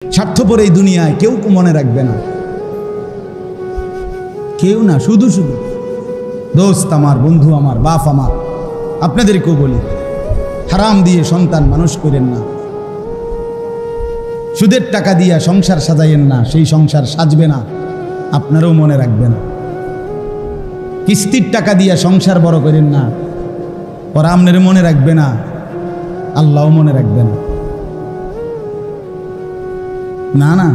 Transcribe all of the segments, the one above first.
স্বার্থপর এই দুনিয়ায় কেউ মনে রাখবে না, কেউ না। শুধু শুধু দোস্ত আমার, বন্ধু আমার, বাপ আমার, আপনাদেরকেও বলি, হারাম দিয়ে সন্তান মানুষ করেন না, সুদের টাকা দিয়া সংসার সাজাইয়েন না, সেই সংসার সাজবে না, আপনারও মনে রাখবে না। কিস্তির টাকা দিয়া সংসার বড় করেন না, ওরা আপনার মনে রাখবে না, আল্লাহও মনে রাখবে না। না না,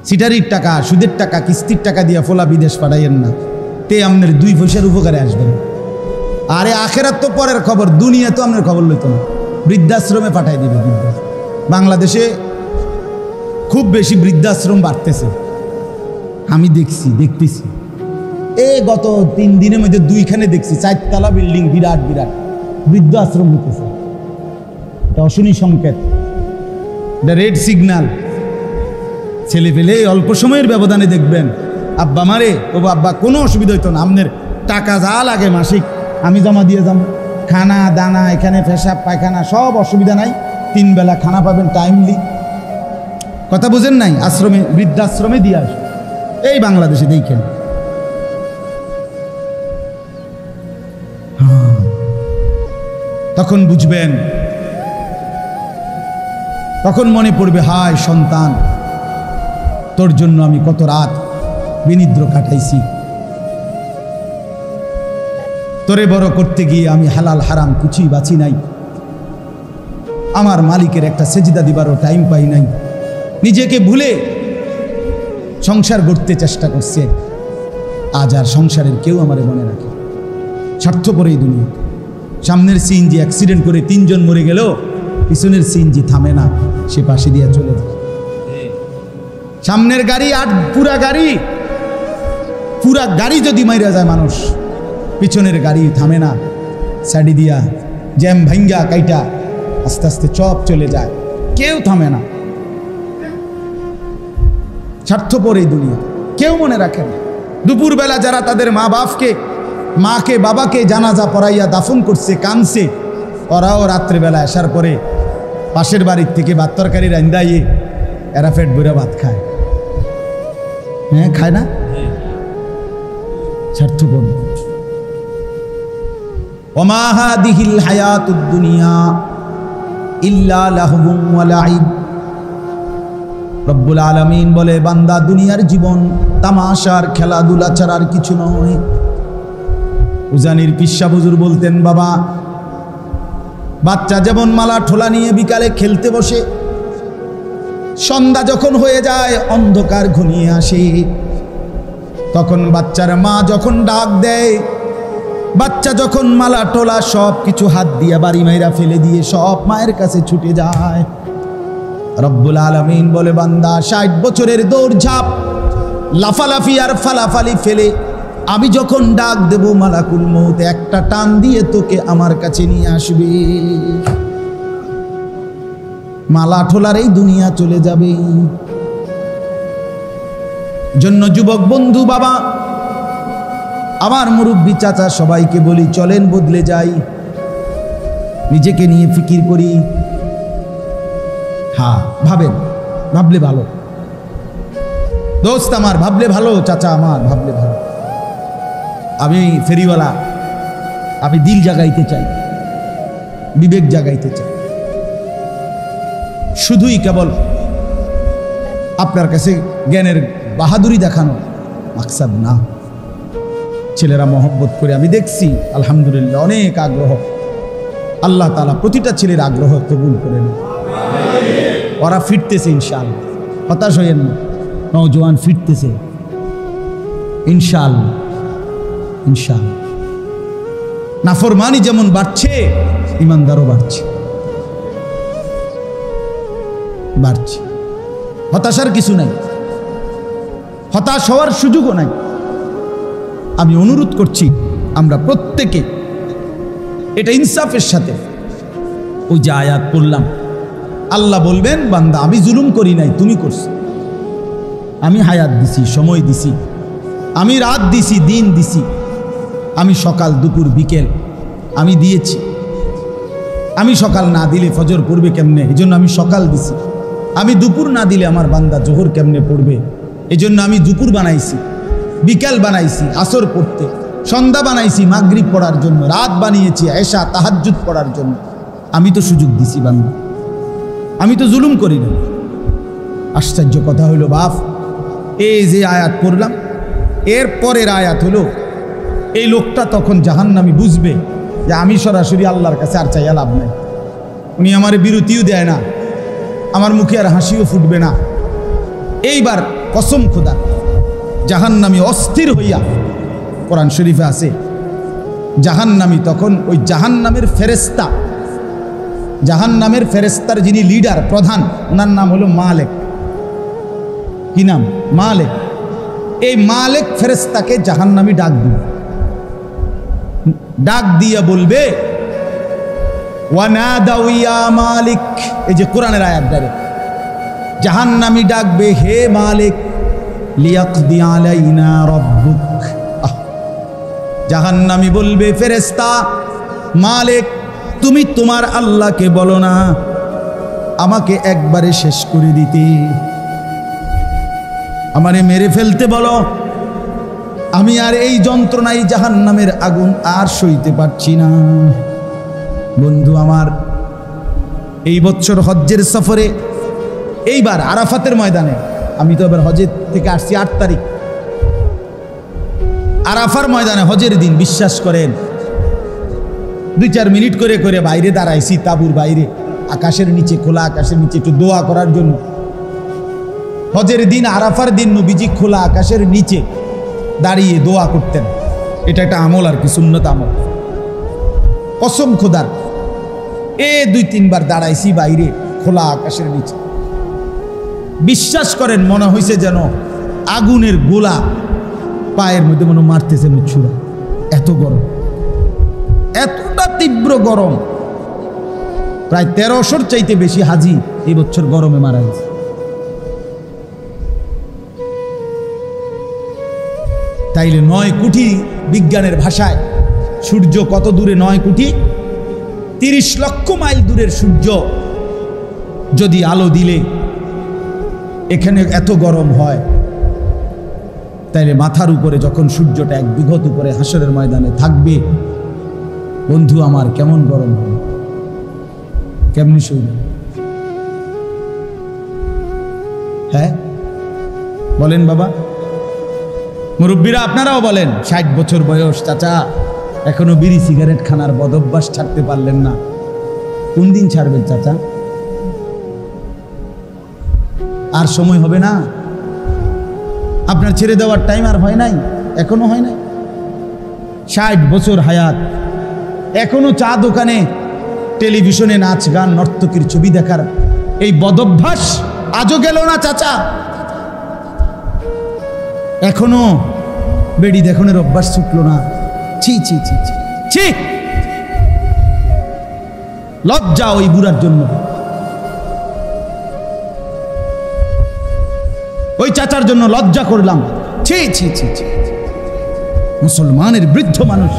সিটারির টাকা, সুদের টাকা, কিস্তির টাকা দিয়া ফোলা বিদেশ পাঠাইয়েন না, তে আপনার 2 পয়সার উপকারে আসবেন। আরে আখেরাত তো পরের খবর, দুনিয়া তো আপনার খবর লইতো না, বৃদ্ধাশ্রমে পাঠাই দিবে। বাংলাদেশে খুব বেশি বৃদ্ধাশ্রম বাড়তেছে, আমি দেখতেছি। গত 3 দিনের মধ্যে 2খানে দেখছি, 4তলা বিল্ডিং, বিরাট বিরাট বৃদ্ধাশ্রম হইতেছে। এটা অশনি সংকেত, এটা রেড সিগন্যাল। ছেলে পেলে অল্প সময়ের ব্যবধানে দেখবেন, আব্বা মারে, ও আব্বা, কোনো অসুবিধা হইতো না, আপনার টাকা যা লাগে মাসিক আমি জমা দিয়ে যাব, খানা দানা, এখানে পেশাব পায়খানা সব অসুবিধা নাই, 3 বেলা খানা পাবেন টাইমলি। কথা বুঝেন নাই? আশ্রমে, বৃদ্ধাশ্রমে দিয়ে আসবে, এই বাংলাদেশে দেখেন। তখন বুঝবেন, তখন মনে পড়বে, হায় সন্তান, তোর জন্য আমি কত রাত বিনিদ্র কাটাইছি, তোরে বড় করতে গিয়ে আমি হালাল হারাম কিছুই বাঁচি নাই, আমার মালিকের একটা সেজদা দিবারও টাইম পাই নাই, নিজেকে ভুলে সংসার গড়তে চেষ্টা করছে। আজ আর সংসারের কেউ আমারে মনে রাখে। স্বার্থপর এই দুনিয়া। সামনের সিএনজি অ্যাক্সিডেন্ট করে 3 জন মরে গেল, পিছনের সিএনজি থামে না, সে পাশে দিয়ে চলে যায়। সামনের গাড়ি আর পুরা গাড়ি যদি মাইরা যায় মানুষ, পিছনের গাড়ি থামে না, সাইডি দিয়া জ্যাম ভাঙ্গা কাইটা আস্তে আস্তে চপ চলে যায়, কেউ থামে না। স্বার্থপর এই দুনিয়া, কেউ মনে রাখে না। দুপুরবেলা যারা তাদের মাকে বাবাকে জানাজা পড়াইয়া দাফন করছে, কানছে, ওরাও রাত্রেবেলা আসার পরে পাশের বাড়ির থেকে ভাত তরকারি রান্দাইয়ে এরা পেট ভরে ভাত খায়। হ্যাঁ, খায় না? স্বার্থপর। ওমা হাদিহিল হায়াতুদ দুনিয়া ইল্লা লাহবুন ওয়া লাইব। রব্বুল আলামিন বলে, বান্দা, দুনিয়ার জীবন তামাশার খেলাধুলা ছাড়া আর কিছু নয়। উজানির পিসা হুজুর বলতেন, বাবা, বাচ্চা যেমন মালা ঠোলা নিয়ে বিকালে খেলতে বসে, সন্ধ্যা যখন হয়ে যায়, অন্ধকার ঘনিয়ে আসে, তখন বাচ্চার মা যখন ডাক দেয়, বাচ্চা যখন মালা টোলা সব কিছু হাত দিয়া বাড়ি মাইরা ফেলে দিয়ে সব মায়ের কাছে ছুটে যায়। রব্বুল আলামিন বলে, বান্দা, 60 বছরের দৌড়ঝাঁপ, লাফালাফি আর ফালাফালি ফেলে আমি যখন ডাক দেব, মালাকুল মউত একটা টান দিয়ে তোকে আমার কাছে নিয়ে আসবে। মালা ঠোলার এই দুনিয়া চলে যাবে। জন্য যুবক বন্ধু, বাবা, আমার মুরব্বী চাচা, সবাইকে বলি, চলেন বদলে যাই, নিজেকে নিয়ে ফিকির করি। হ্যাঁ, ভাবলে ভালো দোস্ত আমার, ভাবলে ভালো চাচা আমার, ভাবলে ভালো। আমি ফেরিওয়ালা, আমি দিল জাগাইতে চাই, বিবেক জাগাইতে চাই। শুধুই কেবল আপনার কাছে জ্ঞানের বাহাদুরি দেখানো মাকসাদ না। ছেলেরা মহব্বত করে, আমি দেখছি আলহামদুলিল্লাহ অনেক আগ্রহ, আল্লাহ তাআলা প্রতিটা ছেলের আগ্রহ কবুল করে নেন। ওরা ফিরতেছে ইনশাআল্লাহ, হতাশ হইয়েন না, নওজোয়ান ফিরতেছে ইনশাআল্লাহ। ইনশাআল্লাহ নাফরমানি যেমন বাড়ছে, ইমানদারও বাড়ছে। হতাশার কিছু নাই, হতাশ হওয়ার সুযোগও নাই। আমি অনুরোধ করছি, আমরা প্রত্যেকে এটা ইনসাফের সাথে, ওই যে আয়াত পড়লাম, আল্লাহ বলবেন, বান্দা, আমি জুলুম করি নাই, তুমি করছো। আমি হায়াত দিছি, সময় দিছি, আমি রাত দিছি, দিন দিছি, আমি সকাল দুপুর বিকেল আমি দিয়েছি। আমি সকাল না দিলে ফজর পড়বে কেমনে, এই জন্য আমি সকাল দিছি। আমি দুপুর না দিলে আমার বান্দা জোহর কেমনে পড়বে, এই জন্য আমি দুপুর বানাইছি, বিকাল বানাইছি আসর পড়তে, সন্ধ্যা বানাইছি মাগরিব পড়ার জন্য, রাত বানিয়েছি এশা তাহাজ্জুদ পড়ার জন্য। আমি তো সুযোগ দিছি বান্দা, আমি তো জুলুম করি না। আশ্চর্য কথা হইল বাপ, এই যে আয়াত পড়লাম এর পরের আয়াত হলো এই লোকটা তখন জাহান্নামী বুঝবে যে আমি সরাসরি আল্লাহর কাছে আর চাইয়া লাভ নাই, উনি আমার বিরতিও দেয় না, আমার মুখে আর হাসিও ফুটবে না। এইবার কসম খোদা জাহান্নামী অস্থির হইয়া, কোরআন শরীফে আছে জাহান্নামী তখন ওই জাহান্নামের ফেরেশতা, জাহান্নামের ফেরেশতার যিনি লিডার প্রধান, ওনার নাম হলো মালেক। কি নাম? মালেক। এই মালেক ফেরেশতাকে জাহান্নামী ডাক দিবে, ডাক দিয়া বলবে ওয়ানাদাউ ইয়া মালিক। এই যে কোরআনের আয়াত দ্বারা জাহান্নামী ডাকবে, হে মালিক, লিয়াকদি আলাইনা রাব্বুক। জাহান্নামী বলবে ফেরেশতা মালিক তুমি তোমার আল্লাহকে বলো না আমাকে একবারে শেষ করে দিতে, আমারে মেরে ফেলতে বলো, আমি আর এই যন্ত্রণায় জাহান্নামের আগুন আর সইতে পারছি না। বন্ধু আমার, এই বছর হজ্জের সফরে এইবার আরাফাতের ময়দানে, আমি তো এবার হজের থেকে আসছি 8 তারিখ, আরাফার ময়দানে হজের দিন বিশ্বাস করেন 2-4 মিনিট করে করে বাইরে দাঁড়াইছি, তাঁবুর বাইরে আকাশের নিচে, খোলা আকাশের নিচে একটু দোয়া করার জন্য। হজের দিন আরাফার দিন নবীজি খোলা আকাশের নিচে দাঁড়িয়ে দোয়া করতেন, এটা একটা আমল আর কি, সুন্নত আমল। কসম খোদার 2-3 বার দাঁড়াইছি বাইরে খোলা আকাশের নিচে, বিশ্বাস করেন মনে হয়েছে যেন আগুনের গোলা পায়ের মধ্যে মনে মারতেছে ছুরা, এত গরম, এতটা তীব্র গরম। প্রায় 1300-র চাইতে বেশি হাজি এই বছর গরমে মারা গেছে। তাইলে 9 কোটি বিজ্ঞানের ভাষায় সূর্য কত দূরে? 9 কোটি 30 লক্ষ মাইল দূরের সূর্য যদি আলো দিলে এখানে এত গরম হয়, তাইলে মাথার উপরে যখন সূর্যটা 1 বিঘত উপরে হাসরের ময়দানে থাকবে, বন্ধু আমার কেমন গরম হবে, কেমনি সইবে? হ্যাঁ বলেন বাবা, মুরব্বীরা আপনারাও বলেন। 60 বছর বয়স চাচা, এখনো বিড়ি সিগারেট খানার বদভ্যাস ছাড়তে পারলেন না, কোন দিন ছাড়বেন চাচা? আর সময় হবে না, আপনার ছেড়ে দেওয়ার টাইম আর হয় নাই, এখনো হয় নাই। 60 বছর হায়াত, এখনো চা দোকানে টেলিভিশনে নাচ গান নর্তকীর ছবি দেখার এই বদভ্যাস আজও গেল না চাচা। এখনো বেড়ি দেখনের অভ্যাস ছুটলো না। ছি ছি ছি ছি ছি, লজ্জা ওই বুড়ার জন্য, ওই চাচার জন্য লজ্জা করলাম। ছি ছি ছি ছি, মুসলমানের বৃদ্ধ মানুষ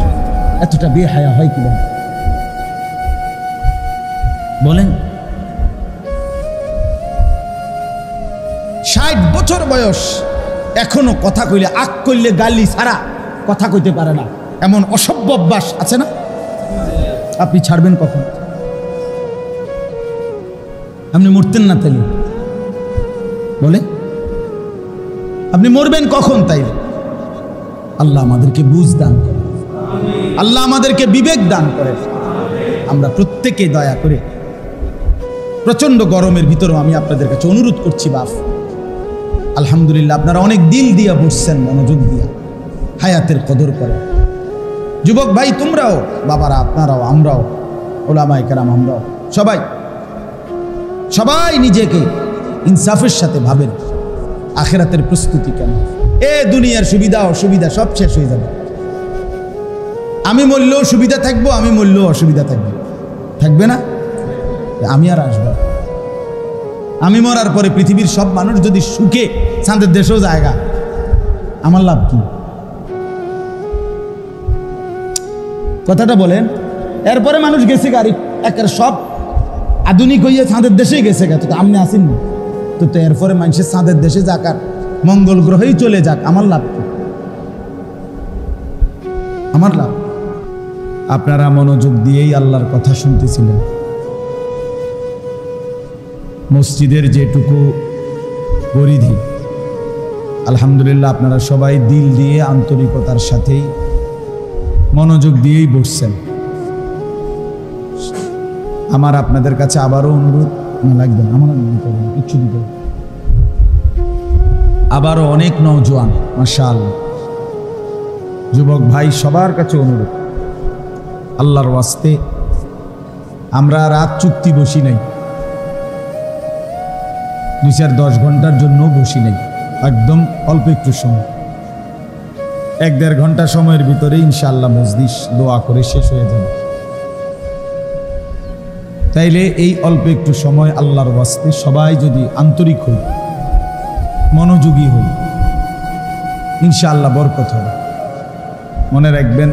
এতটা বেহায়া হয় কি বলেন? 60 বছর বয়স, এখনো কথা কইলে আক করলে গালি ছাড়া কথা কইতে পারে না, এমন অসভ্য অভ্যাস আছে না? আপনি ছাড়বেন কখন? আপনি মরতেন না তাইলে বলে, আপনি মরবেন কখন? তাই আল্লাহ আমাদেরকে বুঝ দান করে, আল্লাহ আমাদেরকে বিবেক দান করে। আমরা প্রত্যেকে দয়া করে, প্রচন্ড গরমের ভিতরেও আমি আপনাদের কাছে অনুরোধ করছি বাপ, আলহামদুলিল্লাহ আপনারা অনেক দিল দিয়া বসছেন, মনোযোগ দিয়া হায়াতের কদর করে। যুবক ভাই তোমরাও, বাবারা আপনারাও, আমরাও, ওলামায়ে কেরাম আমরাও, সবাই সবাই নিজেকে ইনসাফের সাথে ভাবেন আখিরাতের প্রস্তুতি কেন। দুনিয়ার সুবিধা অসুবিধা সব শেষ হয়ে যাবে। আমি মরলেও সুবিধা থাকবো, আমি মরলেও অসুবিধা থাকবে, থাকবে না? আমি আর আসবো, আমি মরার পরে পৃথিবীর সব মানুষ যদি সুখে চাঁদের দেশেও জায়গা, আমার লাভ কি? কথাটা বলেন। এরপরে মানুষ গেছে গাড়ি একের সব আধুনিক হইয়া চাঁদের দেশেই গেছে গেছে, তো আপনি আসেন না তো এরপরে মানুষের চাঁদের দেশে যাক আর মঙ্গল গ্রহেই চলে যাক, আমার লাভ কি? আমার লাভ। আপনারা মনোযোগ দিয়েই আল্লাহর কথা শুনতেছিলেন। মসজিদের যেটুকু পরিধি, আলহামদুলিল্লাহ আপনারা সবাই দিল দিয়ে আন্তরিকতার সাথেই মনোযোগ দিয়েই বসছেন। আমার আপনাদের কাছে আবারও অনুরোধ, না লাগবে না, আমার কিচ্ছু দিতে, আবারও অনেক নওজোয়ান মাশাআল্লাহ যুবক ভাই সবার কাছে অনুরোধ, আল্লাহর ওয়াস্তে আমরা রাত চুক্তি বসি নাই, 2-10 ঘন্টার জন্য বসি নাই, একদম অল্প একটু সময়, 1-1.5 ঘন্টা সময়ের ভিতরে ইনশাআল্লাহ মজলিস দোয়া করে শেষ হয়ে যাবে। তাইলে এই অল্প একটু সময় আল্লাহর ওয়াস্তে সবাই যদি আন্তরিক হই, মনোযোগী হই, ইনশাআল্লাহ বরকত হবে। মনে রাখবেন,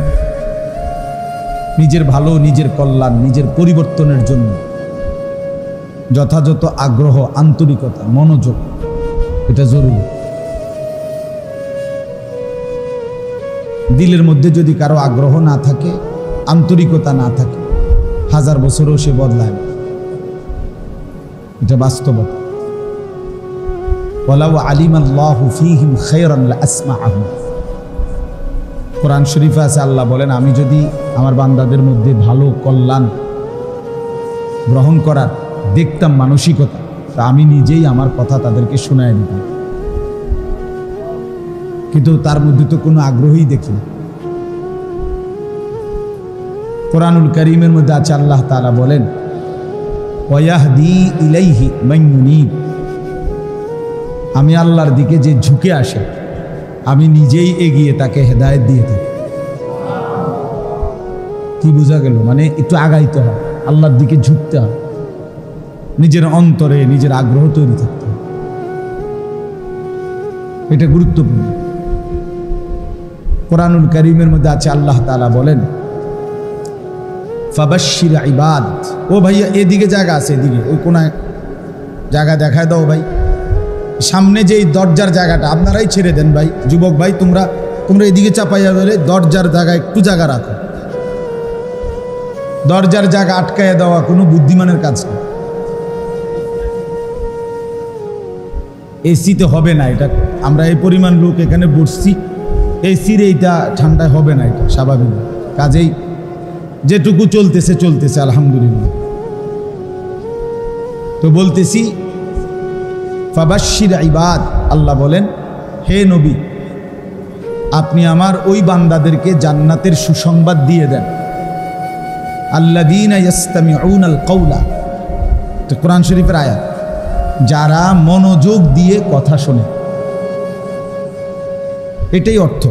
নিজের ভালো, নিজের কল্যাণ, নিজের পরিবর্তনের জন্য যথাযথ আগ্রহ, আন্তরিকতা, মনোযোগ এটা জরুরি। দিলের মধ্যে যদি কারো আগ্রহ না থাকে, আন্তরিকতা না থাকে, 1000 বছরও সে বদলায় না, এটা বাস্তবতা। ওয়ালাউ আলিমাল্লাহু ফীহিম খায়রান লাসমাআহুম, কোরআন শরীফে আছে, আল্লাহ বলেন আমি যদি আমার বান্দাদের মধ্যে ভালো, কল্যাণ গ্রহণ করার দেখতাম মানসিকতা, তা আমি নিজেই আমার কথা তাদেরকে শোনায় দিতাম, কিন্তু তার মধ্যে তো কোনো আগ্রহই দেখি না। কোরআনুল কারীমের মধ্যে আছে, আল্লাহ তাআলা বলেন ওয়াহদি ইলাইহি মান ইউনীব, আমি আল্লাহর দিকে যে ঝুঁকে আসে আমি নিজেই এগিয়ে তাকে হেদায়েত দিয়ে থাকি। কি বোঝা গেল? মানে একটু আগাইতে হয়, আল্লাহর দিকে ঝুঁকতে হয়, নিজের অন্তরে নিজের আগ্রহ তৈরি থাকতে হয়, এটা গুরুত্বপূর্ণ। কোরআনুল কারীমের মধ্যে আছে, আল্লাহ তাআলা বলেন ফাবাশশির ইবাদ, ও ভাইয়া এদিকে জায়গা আছে, এদিকে ওই কোনায় জায়গা দেখায় দাও ভাই, সামনে যে দরজার জায়গাটা আপনারাই ছেড়ে দেন ভাই, যুবক ভাই তোমরা এদিকে চাপাইয়া ধরে দরজার জায়গায় একটু জায়গা রাখো। দরজার জায়গা আটকাইয়া দেওয়া কোনো বুদ্ধিমানের কাজ না, এসিতে হবে না এটা, আমরা এই পরিমাণ লোক এখানে বসছি, এসির এইটা ঠান্ডায় হবে না, এটা স্বাভাবিক। কাজেই যেটুকু চলতেছে চলতেছে আলহামদুলিল্লাহ। তো বলতেছি ফাবাশশির ইবাদ, আল্লাহ বলেন হে নবী আপনি আমার ওই বান্দাদেরকে জান্নাতের সুসংবাদ দিয়ে দেন, আল্লাযীনা ইয়াসতামিউনাল কাওলা, তো কোরআন শরীফের আয়াত, যারা মনোযোগ দিয়ে কথা শোনে, এটাই অর্থ।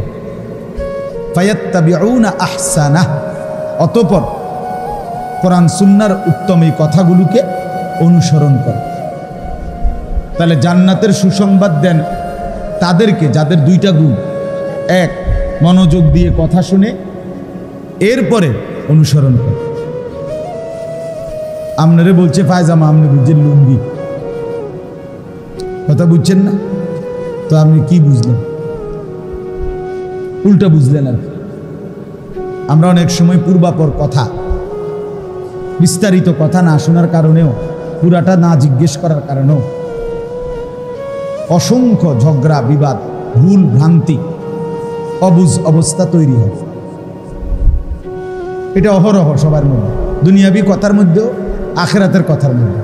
ফায়াত্তাবিউনা আহসানাহ, অতঃপর কোরআন সুন্নাহর উত্তম এই কথাগুলোকে অনুসরণ করে। তাহলে জান্নাতের সুসংবাদ দেন তাদেরকে যাদের 2টা গুণ, 1 মনোযোগ দিয়ে কথা শুনে, এরপরে অনুসরণ করে। আপনারে বলছে পায়জামা, আপনি বুঝছেন লুঙ্গি, কথা বুঝছেন না তো আপনি কি বুঝলেন? উল্টা বুঝলেন আর কি। আমরা অনেক সময় পূর্বাপর কথা, বিস্তারিত কথা না শোনার কারণেও, পুরাটা না জিজ্ঞেস করার কারণেও অসংখ্য ঝগড়া, বিবাদ, ভুল ভ্রান্তি, অবুঝ অবস্থা তৈরি হয়। এটা অহরহ সবার মধ্যে, দুনিয়াবি কথার মধ্যেও, আখিরাতের কথার মধ্যে।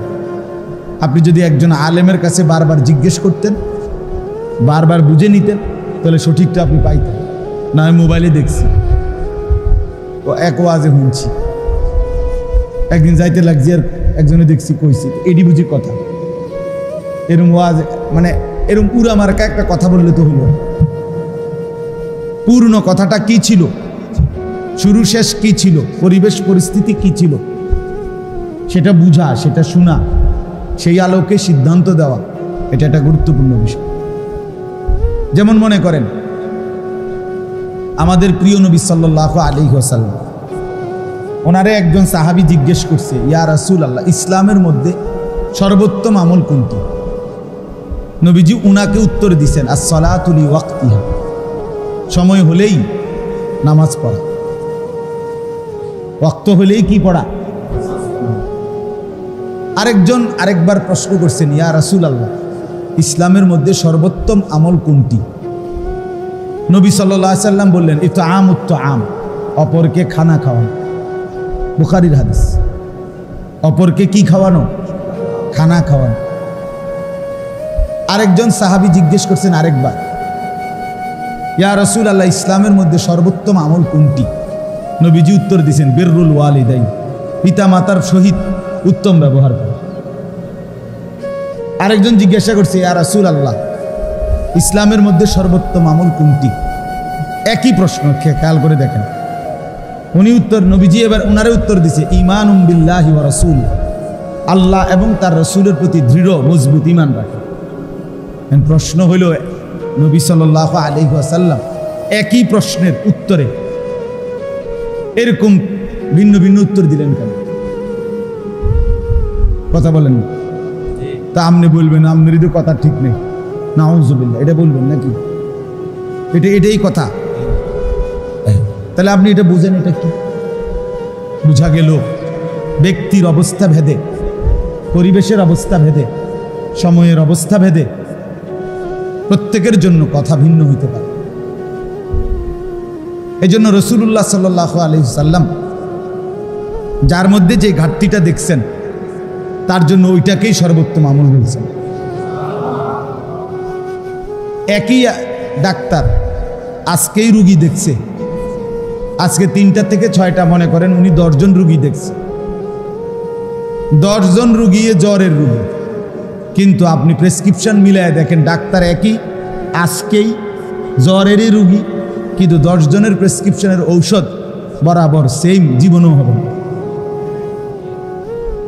আপনি যদি একজন আলেমের কাছে বারবার জিজ্ঞেস করতেন, বারবার বুঝে নিতেন, তাহলে সঠিকটা আপনি পাইতেন। না আমি মোবাইলে দেখছি, ও এক ওয়াজে শুনছি, একদিন যাইতে লাগছি আর একজনে দেখছি কইছি, এডি বুঝি কথা, এরম ওয়াজ, মানে এরম পুরা মার্কা একটা কথা বললে তো হলো। পূর্ণ কথাটা কি ছিল, শুরু শেষ কি ছিল, পরিবেশ পরিস্থিতি কি ছিল, সেটা বুঝা, সেটা শোনা, সেই আলোকে সিদ্ধান্ত দেওয়া, এটা একটা গুরুত্বপূর্ণ বিষয়। যেমন মনে করেন আমাদের প্রিয় নবী সাল্লাল্লাহু আলাইহি ওয়াসাল্লাম ওনারে একজন সাহাবী জিজ্ঞেস করছে, ইয়া রাসূলুল্লাহ, ইসলামের মধ্যে সর্বোত্তম আমল কোনটি? নবীজি উনাকে উত্তর দিছেন, আস-সালাতু লিওয়াক্তিহা, সময় হলেই নামাজ পড়া, ওয়াক্ত হলেই কি পড়া। আরেকবার প্রশ্ন করছেন, ইয়া রাসূলুল্লাহ, ইসলামের মধ্যে সর্বোত্তম আমল কোনটি? নবী সাল্লাল্লাহু আলাইহি সাল্লাম বললেন, ইতআমুত তাআম, অপরকে খানা খাওয়ানো। বুখারীর হাদিস। অপরকে কি খাওয়ানো? খানা খাওয়ানো। আরেকজন সাহাবী জিজ্ঞেস করছেন আরেকবার, ইয়া রাসূলুল্লাহ, ইসলামের মধ্যে সর্বোত্তম আমল কোনটি? নবীজি উত্তর দিয়েছেন, বিররুল ওয়ালিদাইন, পিতা মাতার সহিত উত্তম ব্যবহার করা। আরেকজন জিজ্ঞাসা করছে, ইয়া রাসূলুল্লাহ, ইসলামের মধ্যে সর্বোত্তম আমল কোনটি? একই প্রশ্ন, খেয়াল করে দেখেন। নবীজি এবার ওনারে উত্তর দিছে, ঈমানুম বিল্লাহি ওয়া রাসূল, আল্লাহ এবং তার রাসূলের প্রতি দৃঢ় মজবুত ঈমান রাখা। প্রশ্ন হইল, নবী সাল্লাল্লাহু আলাইহি ওয়াসাল্লাম একই প্রশ্নের উত্তরে এরকম ভিন্ন ভিন্ন উত্তর দিলেন কেন? কথা বলেন। তা আপনি বলবেন আপনারই তো কথা ঠিক নেই, নাউযুবিল্লাহ, এটা বলবেন নাকি? এটাই কথা। তাহলে আপনি এটা বুঝেন, এটা কি বুঝা গেল? ব্যক্তির অবস্থা ভেদে, পরিবেশের অবস্থা ভেদে, সময়ের অবস্থা ভেদে প্রত্যেকের জন্য কথা ভিন্ন হইতে পারে। এই জন্য রাসূলুল্লাহ সাল্লাল্লাহু আলাইহি সাল্লাম যার মধ্যে যে ঘাটতিটা দেখছেন, তার জন্য ওইটাকেই সর্বোত্তম আমল বলছেন। একই ডাক্তার আজকেই রুগী দেখছে, আজকে 3টা থেকে 6টা, মনে করেন উনি 10 জন রুগী দেখছে, 10 জন রুগী জ্বরের রুগী, কিন্তু আপনি প্রেসক্রিপশন মিলায় দেখেন, ডাক্তার একই, আজকেই জ্বরেরই রুগী, কিন্তু 10 জনের প্রেসক্রিপশনের ঔষধ বরাবর সেম, জীবনও হবে না।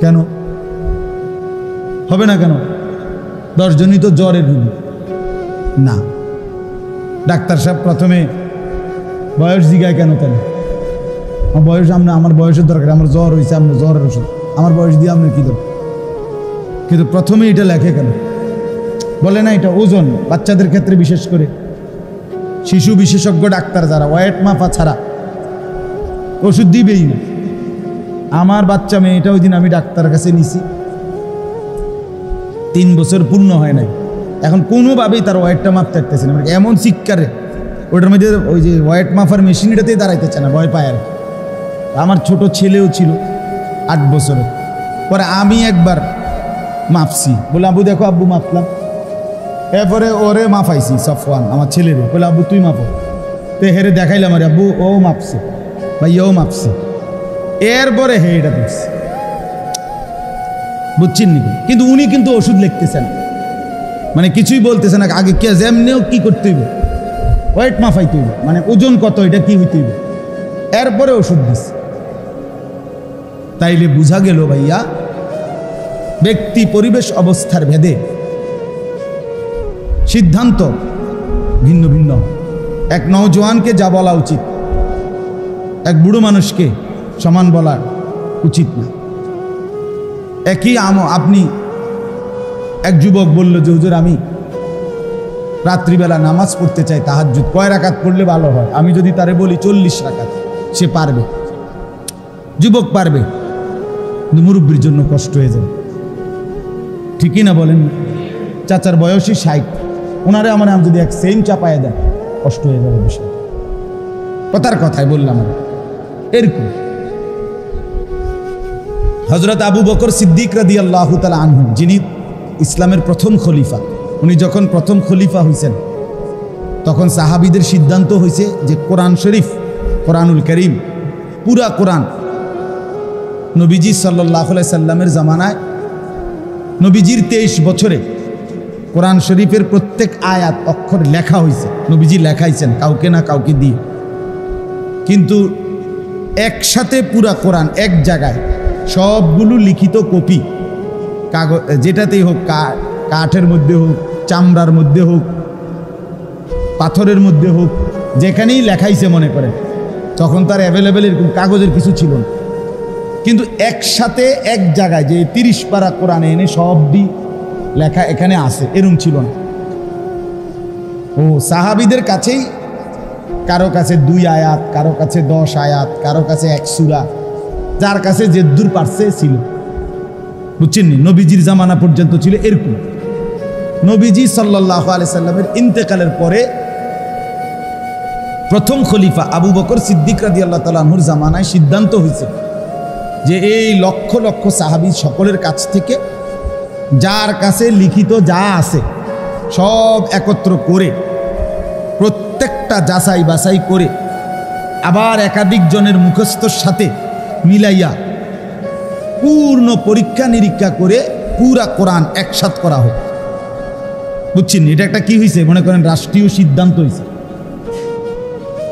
কেন হবে না? কেন? 10 জনই তো জ্বরের রুগী না। ডাক্তার সাহেব প্রথমে বয়স জিগায় কেন? বয়স আমার বয়সের দরকার, আমার জ্বর হয়েছে, আপনার জ্বরের ওষুধ, আমার বয়স দিয়ে আপনার কি দরকার? কিন্তু প্রথমে এটা লেখে কেন? বলে না এটা ওজন, বাচ্চাদের ক্ষেত্রে বিশেষ করে শিশু বিশেষজ্ঞ ডাক্তার যারা ওয়েট মাপা ছাড়া ওষুধ দিবেই না। আমার বাচ্চা মেয়েটা ওই দিন আমি ডাক্তারের কাছে নিছি, 3 বছর পূর্ণ হয় নাই, এখন কোনোভাবেই তার ওয়েটটা মাপতে পারতেছে না, এমন চিৎকারে ওটার মধ্যে ওই যে ওয়েট মাপার মেশিনটাতেই দাঁড়াইতেছে না, ভয় পায় আর কি। আমার ছোট ছেলেও ছিল 8 বছরের। পরে আমি একবার মাপছি, বলে আব্বু দেখো, আব্বু মাপলাম, এরপরে ওরে মাপাইছি, সফওয়ান আমার ছেলেরে, বলে আব্বু তুই মাপো, তো হেরে দেখাইলাম, আরে আব্বু ও মাপছে, ভাইয়াও মাপছে, এরপরে হে এটা দেখছি, বুঝছেন নাকি? কিন্তু উনি কিন্তু ওষুধ লিখতেছেন, মানে কিছুই বলতেছে না, আগে কে যেমনিও কি করতে হইব, ওয়েট মাফাইতে হইব, মানে ওজন কত, এটা কি হইতে হইব, এরপরে ওষুধ দিচ্ছে। তাইলে বুঝা গেল ভাইয়া, ব্যক্তি পরিবেশ অবস্থার ভেদে সিদ্ধান্ত ভিন্ন ভিন্ন। এক নওজোয়ানকে যা বলা উচিত, এক বুড়ো মানুষকে সমান বলা উচিত না। একই আপনি এক যুবক বলল যে হুজুর আমি রাত্রিবেলা নামাজ পড়তে চাই, তাহাজ্জুদ কয় রাকাত পড়লে ভালো হয়? আমি যদি তারে বলি 40 রাকাত, সে পারবে, যুবক পারবে, কিন্তু মুরব্বির জন্য কষ্ট হয়ে যাবে। ঠিকই না বলেন? চাচার বয়সই 60, ওনারে আমার নাম যদি এক সেম চাপায় দেন, কষ্ট হয়ে যাবে বিষয়। কথার কথাই বললাম এরকম। হযরত আবু বকর সিদ্দিক রাদিয়াল্লাহু তাআলা আনহু, যিনি ইসলামের প্রথম খলিফা, উনি যখন প্রথম খলিফা হয়েছেন তখন সাহাবীদের সিদ্ধান্ত হয়েছে যে কোরআন শরীফ, কোরআনুল কারীম, পুরা কোরআন নবীজি সাল্লাল্লাহু আলাইহি সাল্লামের জামানায়, নবীজির 23 বছরে কোরআন শরীফের প্রত্যেক আয়াত অক্ষর লেখা হয়েছে, নবীজি লেখাইছেন কাউকে না কাউকে দিয়ে। কিন্তু একসাথে পুরা কোরআন এক জায়গায় সবগুলো লিখিত কপি, কাগজ যেটাতেই হোক, কাঠের মধ্যে হোক, চামড়ার মধ্যে হোক, পাথরের মধ্যে হোক, যেখানেই লেখাইছে মনে করেন, তখন তার অ্যাভেলেবেল এরকম কাগজের কিছু ছিল না, কিন্তু একসাথে এক জায়গায় যে 30 পারা কোরআনে এনে সবই লেখা এখানে আছে এরকম ছিল না। ও সাহাবীদের কাছেই কারো কাছে 2 আয়াত, কারো কাছে 10 আয়াত, কারো কাছে 1 সূরা, যার কাছে যে দূর পারছে ছিল। বুঝছেন? নবীজির জামানা পর্যন্ত ছিল এরকম। নবীজি সাল্লাল্লাহু আলাইহি সাল্লামের ইন্তেকালের পরে প্রথম খলিফা আবু বকর সিদ্দিক রাদিয়াল্লাহু তাআলা আনহুর জামানায় সিদ্ধান্ত হয়েছে যে এই লক্ষ লক্ষ সাহাবী সকলের কাছ থেকে যার কাছে লিখিত যা আছে সব একত্র করে প্রত্যেকটা যাচাই বাছাই করে আবার একাধিক জনের মুখস্থর সাথে মিলাইয়া পূর্ণ পরীক্ষা নিরীক্ষা করে পুরা কোরআন একসাথ করা হোক। বুঝছেন? এটা একটা কি হয়েছে মনে করেন রাষ্ট্রীয় সিদ্ধান্ত হয়েছে।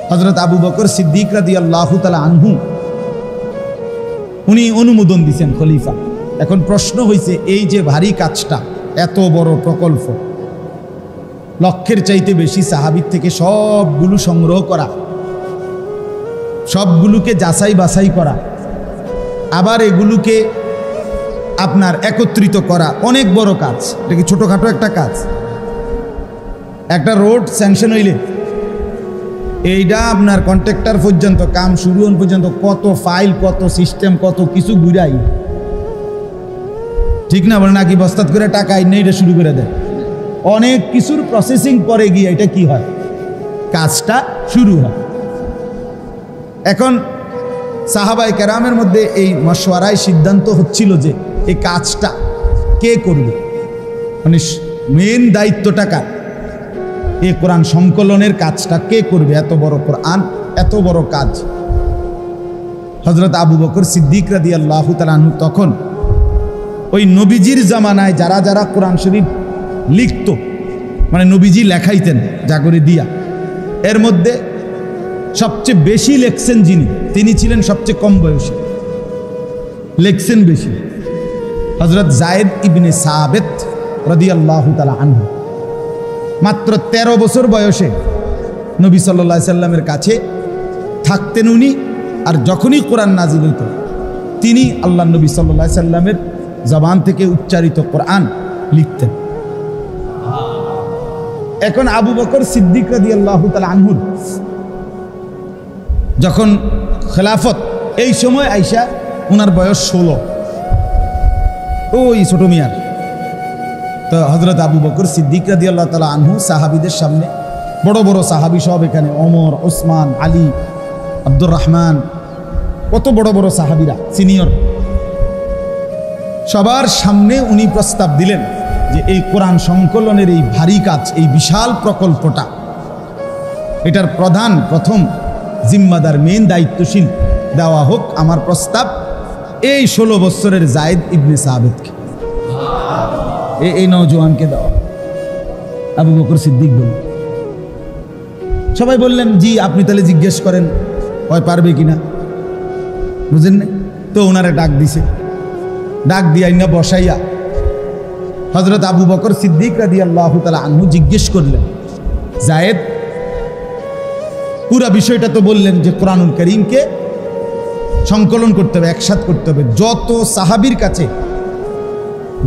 হযরত আবু বকর সিদ্দিক রাদিয়াল্লাহু তাআলা আনহু উনি অনুমোদন দিয়েছেন খলিফা। এখন প্রশ্ন হয়েছে এই যে ভারী কাজটা, এত বড় প্রকল্প, লক্ষের চাইতে বেশি সাহাবীর থেকে সবগুলো সংগ্রহ করা, সবগুলোকে যাচাই বাছাই করা, আবার এগুলোকে আপনার একত্রিত করা অনেক বড় কাজ। এটা কি ছোটখাটো একটা কাজ? একটা রোড স্যাংশন হইলে এইটা আপনার কন্ট্রাক্টর পর্যন্ত কাম শুরু হন পর্যন্ত কত ফাইল, কত সিস্টেম, কত কিছু ঘুরাই, ঠিক না? বলে নাকি বস্তাত করে টাকা আইনে এটা শুরু করে দেয়। অনেক কিছুর প্রসেসিং পরে গিয়ে এটা কি হয়, কাজটা শুরু হয়। এখন সাহাবায়ে কেরামের মধ্যে এই মশওয়ারায় সিদ্ধান্ত হচ্ছিল যে এই কাজটা কে করবে, মানে মেন দায়িত্বটা কার, এই কোরআন সংকলনের কাজটা কে করবে? এত বড় কোরআন, এত বড় কাজ। হযরত আবু বকর সিদ্দিক রাদিয়াল্লাহু তাআলা আনহু তখন ওই নবীজির জামানায় যারা যারা কোরআন শরীফ লিখত, মানে নবীজি লেখাইতেন যা করে দিয়া, এর মধ্যে সবচেয়ে বেশি লেখছেন যিনি, তিনি ছিলেন সবচেয়ে কম বয়সী, লেখছেন বেশি, হযরত যায়েদ ইবনে সাবিত রাদিয়াল্লাহু তাআলা আনহু। মাত্র 13 বছর বয়সে নবী সাল্লাল্লাহু আলাইহি সাল্লামের কাছে থাকতেন উনি, আর যখনই কোরআন নাজিল হইত তিনি আল্লাহ নবী সাল্লাল্লাহু আলাইহি সাল্লামের জবান থেকে উচ্চারিত কোরআন লিখতেন। এখন আবু বকর সিদ্দিক রাদিয়াল্লাহু তাআলা আনহুর যখন খেলাফত, এই সময় আইসা ওনার বয়স 16, ওই ছোট মিয়ার। তো হযরত আবু বকর সিদ্দিক রাদিয়াল্লাহু তাআলা আনহু সাহাবীদের সামনে, বড় বড় সাহাবী সব এখানে, ওমর, ওসমান, আলী, আব্দুর রহমান, কত বড় বড় সাহাবীরা সিনিয়র, সবার সামনে উনি প্রস্তাব দিলেন যে এই কোরআন সংকলনের এই ভারী কাজ, এই বিশাল প্রকল্পটা, এটার প্রথম জিম্মাদার, মেন দায়িত্বশীল দেওয়া হোক আমার প্রস্তাব এই 16 বছরের যায়েদ ইবনে সাবিতকে, এই নওজোয়ানকে দেওয়া। আবু বকর সিদ্দিক বললেন, সবাই বললেন জি, আপনি তাহলে জিজ্ঞেস করেন হয় পারবে কিনা, বুঝেন না? তো ওনারে ডাক দিছে, ডাক দিয়া না বসাইয়া হযরত আবু বকর সিদ্দিক রাদিয়াল্লাহু তাআলা আনহু জিজ্ঞেস করলেন, যায়েদ, পুরা বিষয়টা তো বললেন যে কোরআনুল কারীমকে সংকলন করতে হবে, একসাথ করতে হবে, যত সাহাবীর কাছে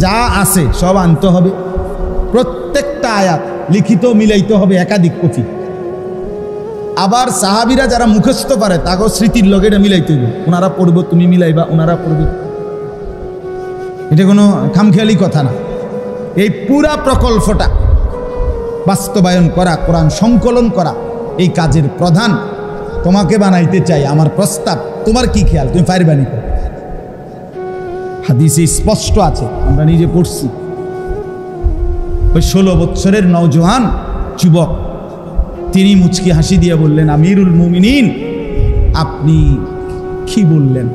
যা আছে সব আনতে হবে, প্রত্যেকটা আয়াত লিখিত মিলাইতে হবে, একাধিক কপি, আবার সাহাবীরা যারা মুখস্থ পারে তাকে স্মৃতির লগে এটা মিলাইতে হবে, ওনারা পড়বে তুমি মিলাইবা, ওনারা পড়বে, এটা কোনো খামখেয়ালি কথা না। এই পুরা প্রকল্পটা বাস্তবায়ন করা, কোরআন সংকলন করা, এই কাজের প্রধান তোমাকে বানাইতে চাই, আমার প্রস্তাব, তোমার কি খেয়াল, তুমি পারবানি? হাদিসে স্পষ্ট আছে, আমরা নিজে পড়ছি। ওই 16 বছরের নওজোয়ান যুবক তিনি মুচকি হাসি দিয়ে বললেন, আমিরুল মুমিনিন, আপনি কি বললেন?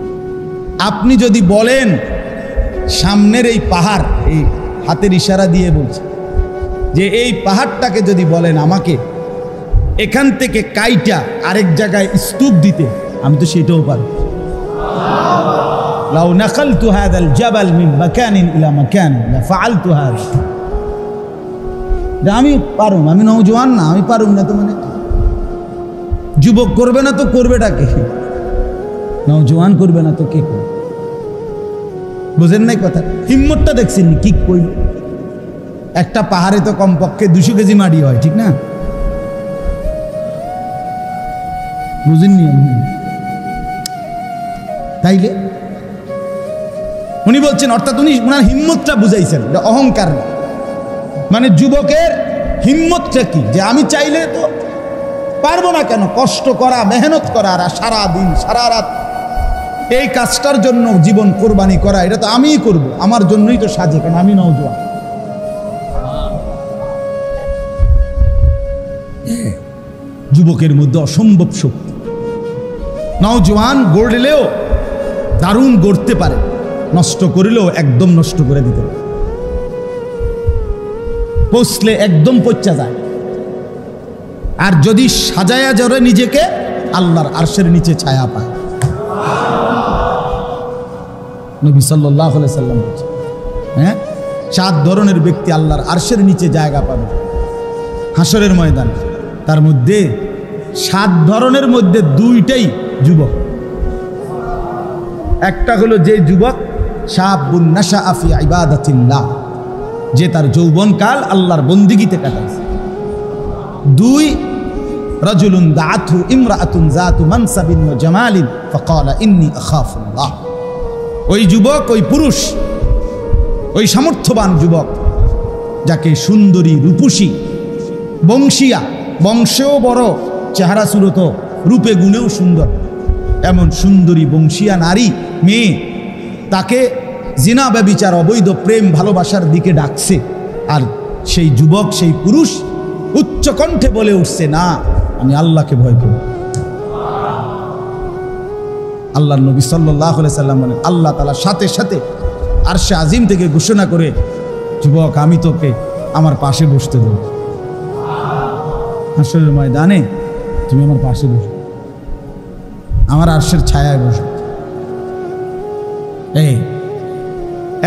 আপনি যদি বলেন সামনের এই পাহাড়, এই হাতের ইশারা দিয়ে বলছে যে এই পাহাড়টাকে যদি বলেন আমাকে এখান থেকে কাইটা আরেক জায়গায় স্তূপ দিতে, আমি তো সেটাও পারি। লাউ নাকালতু হাযাল জাবাল মিন মাকানিন ইলা মাকান লা ফাআলতু হাযা, আমি পারুম, আমি নওজোয়ান না, আমি পারুম না তো, মানে যুবক করবে না তো করবেটা কে? নওজোয়ান করবে না তো কে করবে? বুঝেন নাই কথা? হিম্মতটা দেখছেন কি কইল? একটা পাহাড়ে তো কমপক্ষে 200 কেজি মাটি হয়, ঠিক না? বুঝেননি? তাইলে উনি বলছেন, অর্থাৎ উনি ওনার হিম্মতটা বুঝাইছেন, অহংকার না। মানে যুবকের হিম্মতটা কি, যে আমি চাইলে তো পারবো না কেন, কষ্ট করা, মেহনত করা, আর সারা দিন সারা রাত এই কাজটার জন্য জীবন কোরবানি করা, এটা তো আমিই করব, আমার জন্যই তো সাজে, কেন আমি নওজোয়ান। যুবকের মধ্যে অসম্ভব শক্তি। নওজোয়ান গড়লেও দারুণ গড়তে পারে, নষ্ট করিলেও একদম নষ্ট করে দিতে পারে, পৌঁছলে একদম পচা যায়। আর যদি সাজায়া জরে নিজেকে, আল্লাহর আরশের নিচে ছায়া পায়। নবী সাল্লাল্লাহু আলাইহি সাল্লাম বলেছেন, হ্যাঁ, 7 ধরনের ব্যক্তি আল্লাহর আরশের নিচে জায়গা পাবে হাসরের ময়দানে। তার মধ্যে 7 ধরনের মধ্যে 2টাই যুবক। একটা হলো যে যুবক শাবুন নাশাআ ফি ইবাদাতিল্লাহ, যে তার যৌবনকাল আল্লাহর বন্দিগিতে কাটাইছে। 2 রাজুলুন দাআতহু ইমরাআতুন যাতু মানসাবিন ওয়া জামালিন ফাকালা ইন্নী আখাফুল্লাহ। ওই যুবক, ওই পুরুষ, ওই সামর্থ্যবান যুবক যাকে সুন্দরী, রূপসী, বংশিয়া, বংশেও বড়, চেহারা সুরত, রূপে গুণেও সুন্দর, এমন সুন্দরী বংশিয়া নারী মেয়ে তাকে জিনা ব্যভিচার, অবৈধ প্রেম ভালোবাসার দিকে ডাকছে। আর সেই যুবক, সেই পুরুষ উচ্চ কণ্ঠে বলে উঠছে, না, আমি আল্লাহকে ভয় করি। আল্লাহর নবী সাল্লাল্লাহু আলাইহি সাল্লাম বলেন, আল্লাহ তাআলা সাথে সাথে আরশে আজিম থেকে ঘোষণা করে, যুবক, আমি তোকে আমার পাশে বসতে দেব, হাসরের ময়দানে তুমি আমার পাশে বসো, আমার আরশের ছায়ায় বসো। এই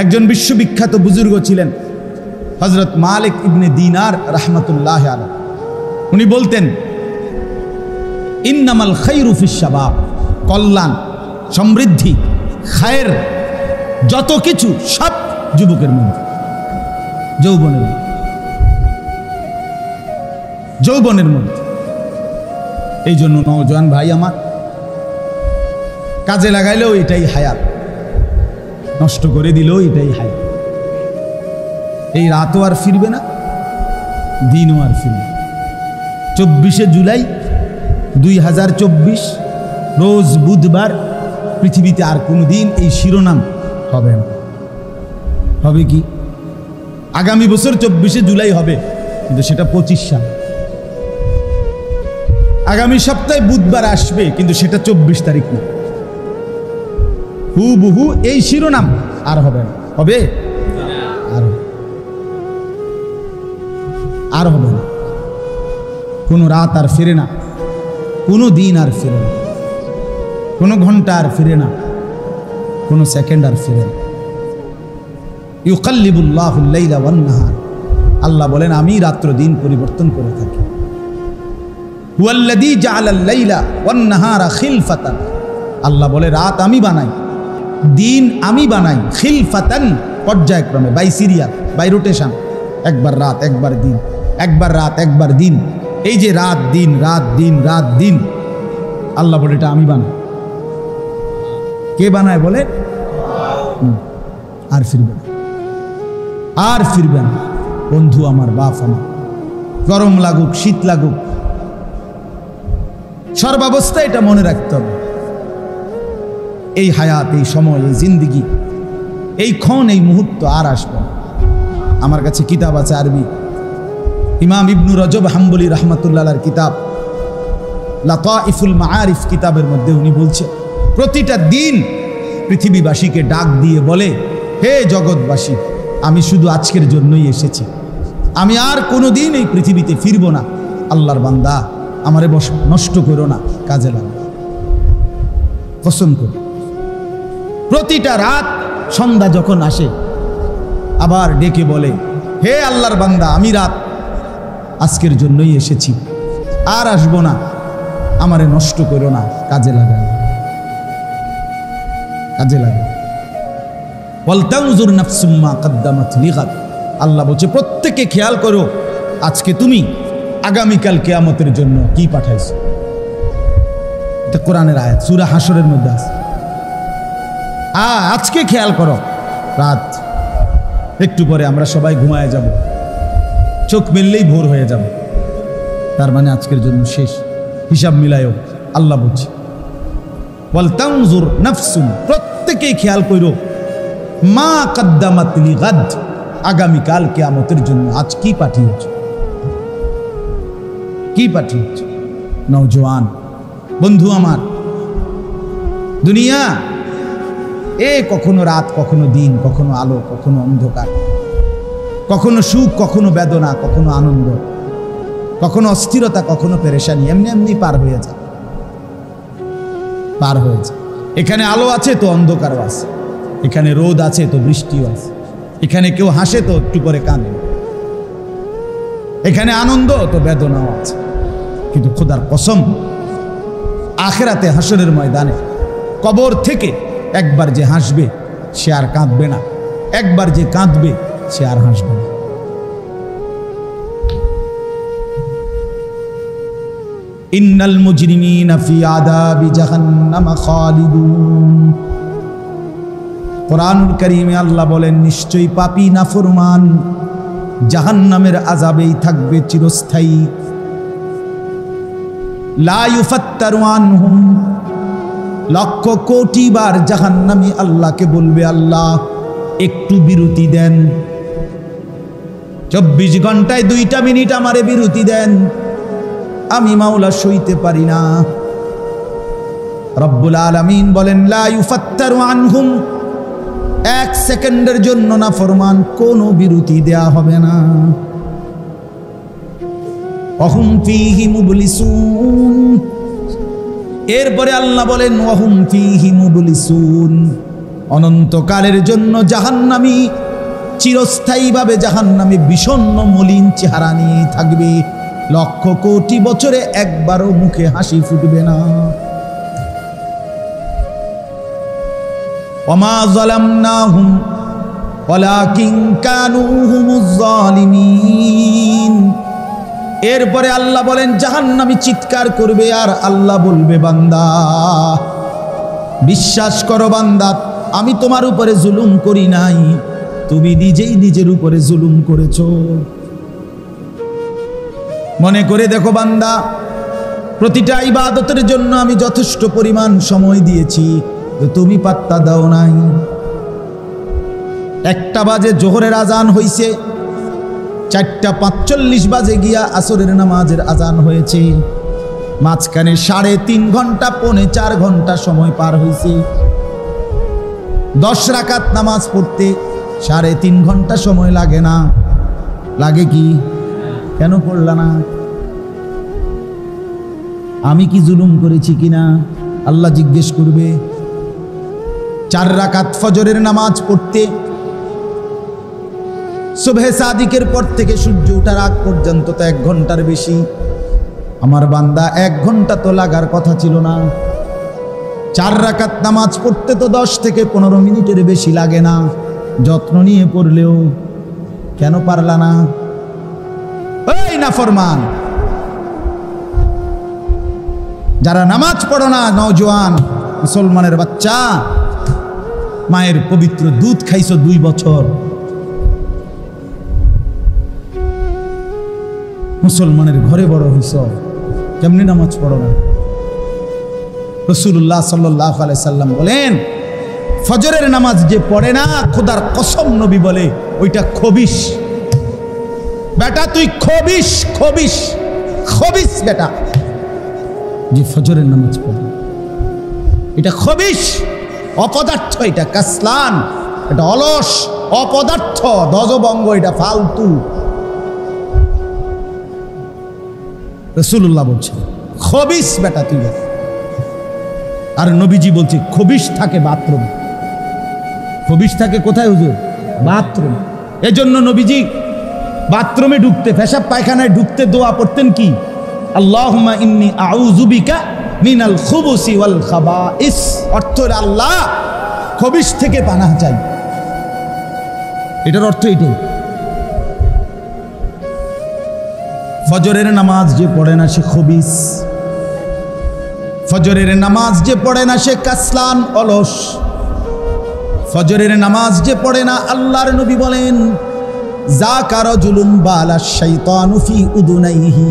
একজন বিশ্ববিখ্যাত বুজুর্গ ছিলেন হযরত মালিক ইবনে দিনার রাহমাতুল্লাহ আলাইহি। উনি বলতেন, ইন্নামাল খায়রু ফিশ শাবাব, কল্যাণ, সমৃদ্ধি, খায়ের, যত কিছু সব যুবকের মধ্যে, যৌবনের মধ্যে। এই জন্য নওজোয়ান ভাই আমার, কাজে লাগাইলেও এটাই হায়াত, নষ্ট করে দিলেও এটাই হায়াত। এই রাতও আর ফিরবে না, দিনও আর ফিরবে। 24শে জুলাই 2024 রোজ বুধবার, পৃথিবীতে আর কোনো দিন এই শিরোনাম হবে না। হবে কি? আগামী বছর 24শে জুলাই হবে, কিন্তু সেটা 25 সাল। আগামী সপ্তাহে বুধবার আসবে, কিন্তু সেটা 24 তারিখ না। হুবহু এই শিরোনাম আর হবে না। হবে? আর হবে না। কোনো রাত আর ফিরে না, কোনো দিন আর ফিরে না, কোনো ঘন্টা আর ফিরে না, কোনো সেকেন্ড আর ফিরে না। ইউকাল্লিবুল্লাহুল লাইলা ওয়ান নাহার, আল্লাহ বলেন, আমি রাত্র দিন পরিবর্তন করে থাকি। হুয়াল্লাযী জাআলাল লাইলা ওয়ান নাহারা খিলফাতান, আল্লাহ বলে, রাত আমি বানাই, দিন আমি বানাই, খিলফাতান, পর্যায়ক্রমে, বাই সিরিয়াল, বাই রোটেশন, একবার রাত একবার দিন, একবার রাত একবার দিন। এই যে রাত দিন, রাত দিন, রাত দিন, আল্লাহ বলে এটা আমি বানাই। কে বানায় বলে? আর ফিরবে না, আর ফিরবে না। বন্ধু আমার, বাপ আমার, গরম লাগুক, শীত লাগুক, সর্বাবস্থায় এটা মনে রাখতে হবে, এই হায়াত, এই সময়, এই জিন্দিগি, এই ক্ষণ, এই মুহূর্ত আর আসবে না। আমার কাছে কিতাব আছে আরবি, ইমাম ইবনু রজব হাম্বলি রাহমাতুল্লাহর কিতাব লাতাইফুল মাআরিফ, কিতাবের মধ্যে উনি বলছে, প্রতিটা দিন পৃথিবীবাসীকে ডাক দিয়ে বলে, হে জগৎবাসী, আমি শুধু আজকের জন্যই এসেছি, আমি আর কোনো দিন এই পৃথিবীতে ফিরব না। আল্লাহর বান্দা, আমারে নষ্ট করো না, কাজে লাগো, কসম করো। প্রতিটা রাত সন্ধ্যা যখন আসে, আবার ডেকে বলে, হে আল্লাহর বান্দা, আমি রাত আজকের জন্যই এসেছি, আর আসবো না, আমারে নষ্ট করো না, কাজে লাগাই, কাজে লাগে। ওয়ালতানজুর নাফসুম মা কদ্দামাত লিগাদ। আল্লাহ বলছে প্রত্যেকে খেয়াল করো আজকে তুমি আগামীকাল কিয়ামতের জন্য কি পাঠাইছো। এটা কোরআনের আয়াত, সূরা হাশরের মধ্যে আছে। আজকে খেয়াল করো, রাত একটু পরে আমরা সবাই ঘুমায় যাব, চোখ মেললেই ভোর হয়ে যাব, তার মানে আজকের জন্য শেষ। হিসাব মিলায়ও, আল্লাহ বলছে ওয়ালতানজুর নাফসুন, প্রত্যেকেই খেয়াল করো মা কদ্দামাত লিগাদ, আগামীকাল কিয়ামতের জন্য আজ কি পাঠিয়েছো, কি পাঠিয়েছো। নওজোয়ান বন্ধু আমার, দুনিয়া কখনো রাত, কখনো দিন, কখনো আলো, কখনো অন্ধকার, কখনো সুখ, কখনো বেদনা, কখনো আনন্দ, কখনো অস্থিরতা, কখনো পেরেশানি, এমনি এমনি পার হয়ে যায়, পার হয়ে যায়। এখানে আলো আছে তো অন্ধকারও আছে, এখানে রোদ আছে তো বৃষ্টিও আছে, এখানে কেউ হাসে তো একটু পরে কাঁদে, এখানে আনন্দ তো বেদনাও আছে। কিন্তু খোদার কসম, আখিরাতে হাসরের ময়দানে কবর থেকে একবার যে হাসবে সে আর কাঁদবে না, একবার যে কাঁদবে সে আর হাসবে না। ইন্নাল মুজরিমিনা ফি আযাবি জাহান্নাম খালিদুন। কোরআনুল কারীমে আল্লাহ বলেন নিশ্চয়ই পাপী নাফরমান জাহান্নামের আযাবেই থাকবে চিরস্থায়ী। লা ইউফাত্তারু আনহুম, লক্ষ কোটি বার জাহান্নামী আল্লাহকে বলবে আল্লাহ একটু বিরতি দেন, 24 ঘন্টায় 2টা মিনিট আমারে বিরতি দেন, আমি মাওলা সইতে পারি না। রব্বুল আলামিন বলেন লা ইউফাত্তারু আনহুম, 1 সেকেন্ডের জন্য না ফরমান কোনো বিরতি দেয়া হবে না। ওয়াহুম ফীহি মুবলিসুন, এরপরে আল্লাহ বলেন ওয়াহুম ফীহি মুবলিসুন, অনন্তকালের জন্য জাহান্নামী চিরস্থায়ীভাবে জাহান্নামে বিষণ্ণ মলিন চেহারা নিয়ে থাকবে, লক্ষ কোটি বছরে একবারও মুখে হাসি ফুটবে না। ওয়ামা যালামনাহুম ওয়ালাকিন কানু হুমুজ যালিমিন। এরপরে আল্লাহ বলেন জাহান্নামী চিৎকার করবে আর আল্লাহ বলবে বান্দা বিশ্বাস করো বান্দা, আমি তোমার উপরে জুলুম করি নাই, তুমি নিজেই নিজের উপরে জুলুম করেছো। মনে করে দেখো বান্দা, প্রতিটা ইবাদতের জন্য আমি যথেষ্ট পরিমাণ সময় দিয়েছি, তুমি পাত্তা দাও নাই। 1টা বাজে জোহরের আজান হইছে, 4:45 বাজে গিয়া আসরের নামাজের আজান হয়েছে, মাঝখানে 3.5 ঘন্টা 4.25 ঘন্টা সময় পার হয়েছে। 10 রাকাত নামাজ পড়তে 3.5 ঘন্টা সময় লাগে না? লাগে কি? কেন পড়লা না? আমি কি জুলুম করেছি কিনা আল্লাহ জিজ্ঞেস করবে। 4 রাকাত ফজরের নামাজ পড়তে সুবহে সাদিকের পর থেকে সূর্য ওঠার আগ পর্যন্ত তো 1 ঘন্টার বেশি। আমার বান্দা 1 ঘন্টা তো লাগার কথা ছিল না। 4 রাকাত নামাজ পড়তে তো 10 থেকে 15 মিনিটের বেশি লাগে না, যত্ন নিয়ে পড়লেও। কেন পারলা না? এই নাফরমান, যারা নামাজ পড়ো না, নওজোয়ান মুসলমানের বাচ্চা, মায়ের পবিত্র দুধ খাইছো 2 বছর, মুসলমানের ঘরে বড় হইছ, কেমনি নামাজ পড়ো না? রাসূলুল্লাহ সাল্লাল্লাহু আলাইহি সাল্লাম বলেন ফজরের নামাজ যে পড়ে না, খোদার কসম নবী বলে ওইটা খবিশ। বেটা তুই খবিশ, খবিশ, খবিশ বেটা, যে ফজরের নামাজ পড়ে এটা খবিশ, অপদার্থ, এটা কাসলান, এটা অলস, অপদার্থ, ধ্বজভঙ্গ, এটা ফালতু। রাসূলুল্লাহ বলছে খবিশ বেটা তুই। আর নবীজি বলছে খবিশ থাকে বাথরুমে। খবিশ থাকে কোথায় হুজুর? বাথরুম। এজন্য নবীজি বাথরুমে ঢুকতে, পেশাব পায়খানায় ঢুকতে দোয়া পড়তেন কি? আল্লাহুম্মা ইন্নী আউযু বিকা মিনাল খুবুসি ওয়াল খাবাইস। অর্থ আল্লাহ খবিশ থেকে পানাহ চাই, এটার অর্থ এটাই। ফজরের নামাজ যে পড়ে না সে খবিস, ফজরের নামাজ যে পড়ে না সে কাসলান অলস, ফজরের নামাজ যে পড়ে না, আল্লাহর নবী বলেন যাকা রাজুলুন বালা শাইতানু ফি উদুনাইহি,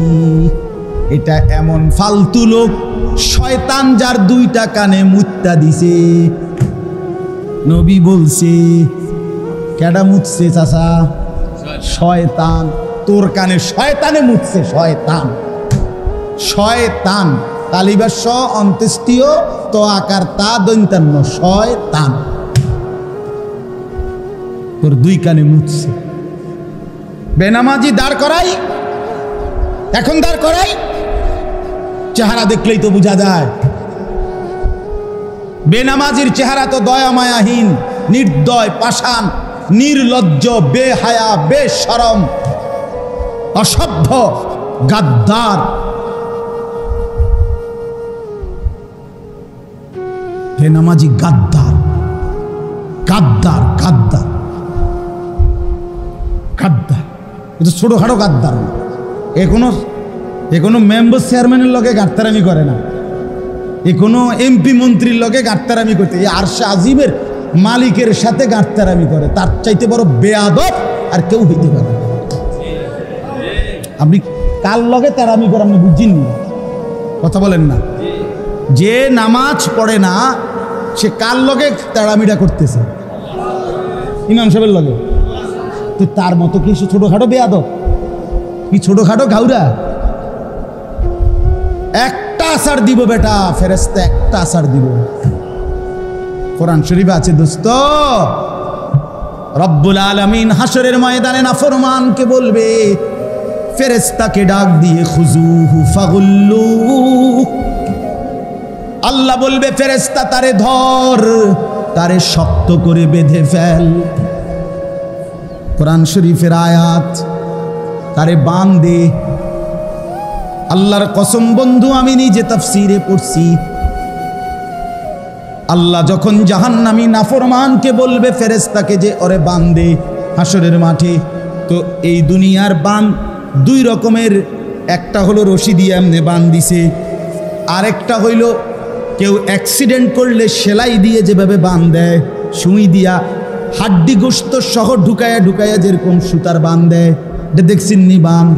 এটা এমন ফালতু লোক শয়তান যার দুইটা কানে মুত্তা দিছে। নবী বলছে কেডা মুতছে চাচা? শয়তান। তোর কানে শয়তানে মুতছে, শয়তান। শয়তান তালিবাস অন্ত্যেষ্টিয় তো আকার তা দন্তান্ন, শয়তান তোর দুই কানে মুতছে। বেনামাজি দাঁড় করাই, এখন দাঁড় করাই, চেহারা দেখলেই তো বোঝা যায়। বেনামাজির চেহারা তো দয়া মায়াহীন, নির্দয়, পাষাণ, নির্লজ্জ, বেহায়া, বেশরম, অসভ্য, গাদ্দার। বেনামাজি গাদ্দার, গাদ্দার, গাদ্দার, গাদ্দার। এটা ছোটখাটো গাদ্দার না। এখনো মেম্বার চেয়ারম্যানের লগে গাদ্দারামি করে না, এখনো এমপি মন্ত্রীর লগে গাদ্দারামি করতে, এই আরশে আজিমের মালিকের সাথে গাদ্দারামি করে। তার চাইতে বড় বেয়াদব আর কেউ হইতে পারে না। আপনি কার লগে তেরামি করে আপনি বুঝছেন না, কথা বলেন না। যে নামাজ পড়ে না সে কার লগে তেরামিটা করতেছে? ইমাম সাহেবের লগে। তো তার মতো কি সে ছোটখাটো বেয়াদব, কি ছোটখাটো ঘাউরা? একটা আসার দিব বেটা, ফেরেশতা একটা আসার দিব। কোরআন শরীফে আছে দোস্ত, রব্বুল আলামিন হাসরের ময়দানে নাফরমানকে বলবে, ফেরেশতাকে ডাক দিয়ে খুজুহু ফাগুল্লু, আল্লাহ বলবে ফেরেশতা তারে ধর, তারে শক্ত করে বেঁধে ফেল। কোরআন শরীফের আয়াত, তারে বাঁধে। আল্লাহর কসম বন্ধু, আমি নিজে তাফসীরে পড়ছি, আল্লাহ যখন জাহান্নামী নাফরমানকে বলবে ফেরেশতাকে যে ওরে বাঁধে হাসরের মাঠে, তো এই দুনিয়ার বাঁধ দুই রকমের, একটা হলো রশি দিয়ে এমনি বাঁধ দিছে, আরেকটা হইল কেউ অ্যাক্সিডেন্ট করলে সেলাই দিয়ে যেভাবে বাঁধ দেয়, সুই দিয়া হাড্ডি গোস্ত সহ ঢুকায়া ঢুকায়া যেরকম সুতার বাঁধ দেয়, এটা দেখছেন নি? বাঁধ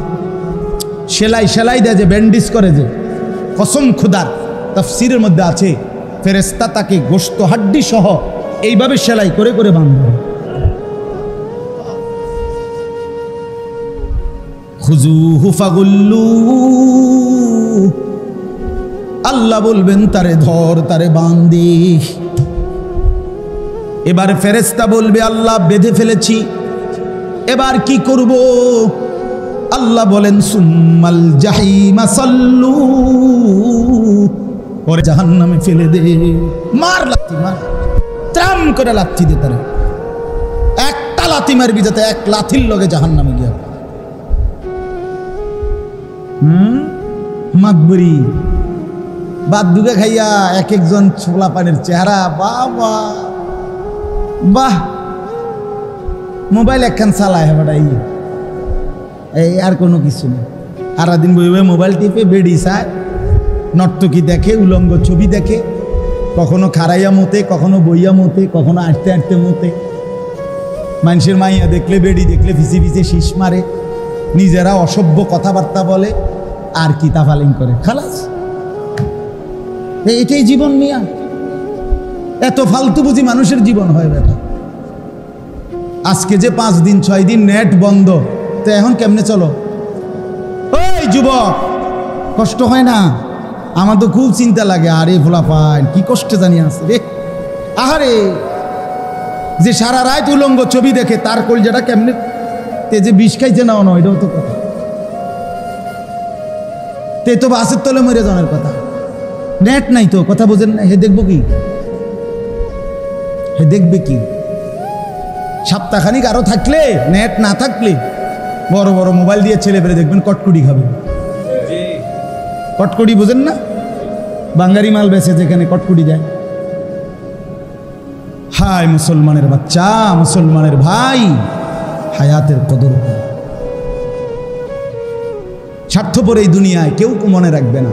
সেলাই দেয় যে ব্যান্ডেজ করে, যে কসম খুদার তাফসীরের মধ্যে আছে ফেরেশতা তাকে গোস্ত হাড্ডি সহ এইভাবে সেলাই করে করে বাঁধবে। খুজুহু ফাগুল্লু, আল্লাহ বলবেন তারে ধর, তারে বাঁধি। এবার ফেরেশতা বলবে আল্লাহ বেঁধে ফেলেছি, এবার কি করব? আল্লাহ বলেন সুম্মাল জাহিমা সাল্লু, ওরে জাহান্নামে ফেলে দে। মার লাথি, মার, ত্রাম করে লাথি দে তারে। একটা লাথি মারবি যাতে এক লাথির লগে জাহান্নামে গিয়া। মাতবরি বাদ দুগে খাইয়া এক একজন ছোলা পানের চেহারা, বাবা বাহ, মোবাইল একখান চালায় বেটাই, এই আর কোনো কিছু নেই। সারাদিন বইবে মোবাইল টিপে, বেড়ি চায়, নর্তকী দেখে, উলঙ্গ ছবি দেখে, কখনো খাড়াইয়া মতে, কখনো বইয়া মতে, কখনো আটতে আটতে মতে। মানুষের মাইয়া দেখলে, বেড়ি দেখলে ফিসি ফিসে শীষ মারে, নিজেরা অসভ্য কথাবার্তা বলে, আর কি তাফালিং করে, খালাস। এটাই জীবন মিয়া, এত ফালতু বুঝি মানুষের জীবন হয় বেটা। আজকে যে 5 দিন 6 দিন নেট বন্ধ, তো এখন কেমনে চলো? ওই যুবক, কষ্ট হয় না? আমার তো খুব চিন্তা লাগে, আরে ভোলা পায় কি কষ্টে জানি আছে রে। আহারে, যে সারা রাত উলঙ্গ ছবি দেখে তার কলজাটা কেমনে তেজে বিষ খাইছে না, এটাও তো কথা। তে তো বাসের তলে মরে যাওয়ার কথা, নেট নাই তো, কথা বোঝেন না। হে দেখবো কি, হে দেখবে কি? সপ্তাহখানিক আরো থাকলে, নেট না থাকলে বড় বড় মোবাইল দিয়ে ছেলে পেলে দেখবেন কটকুটি খাবে। কটকুটি বোঝেন না? বাঙ্গারি মাল বেছে যেখানে কটকুটি দেয়। হায় মুসলমানের বাচ্চা, মুসলমানের ভাই, হায়াতের কদর করো। স্বার্থপর এই দুনিয়ায় কেউ মনে রাখবে না,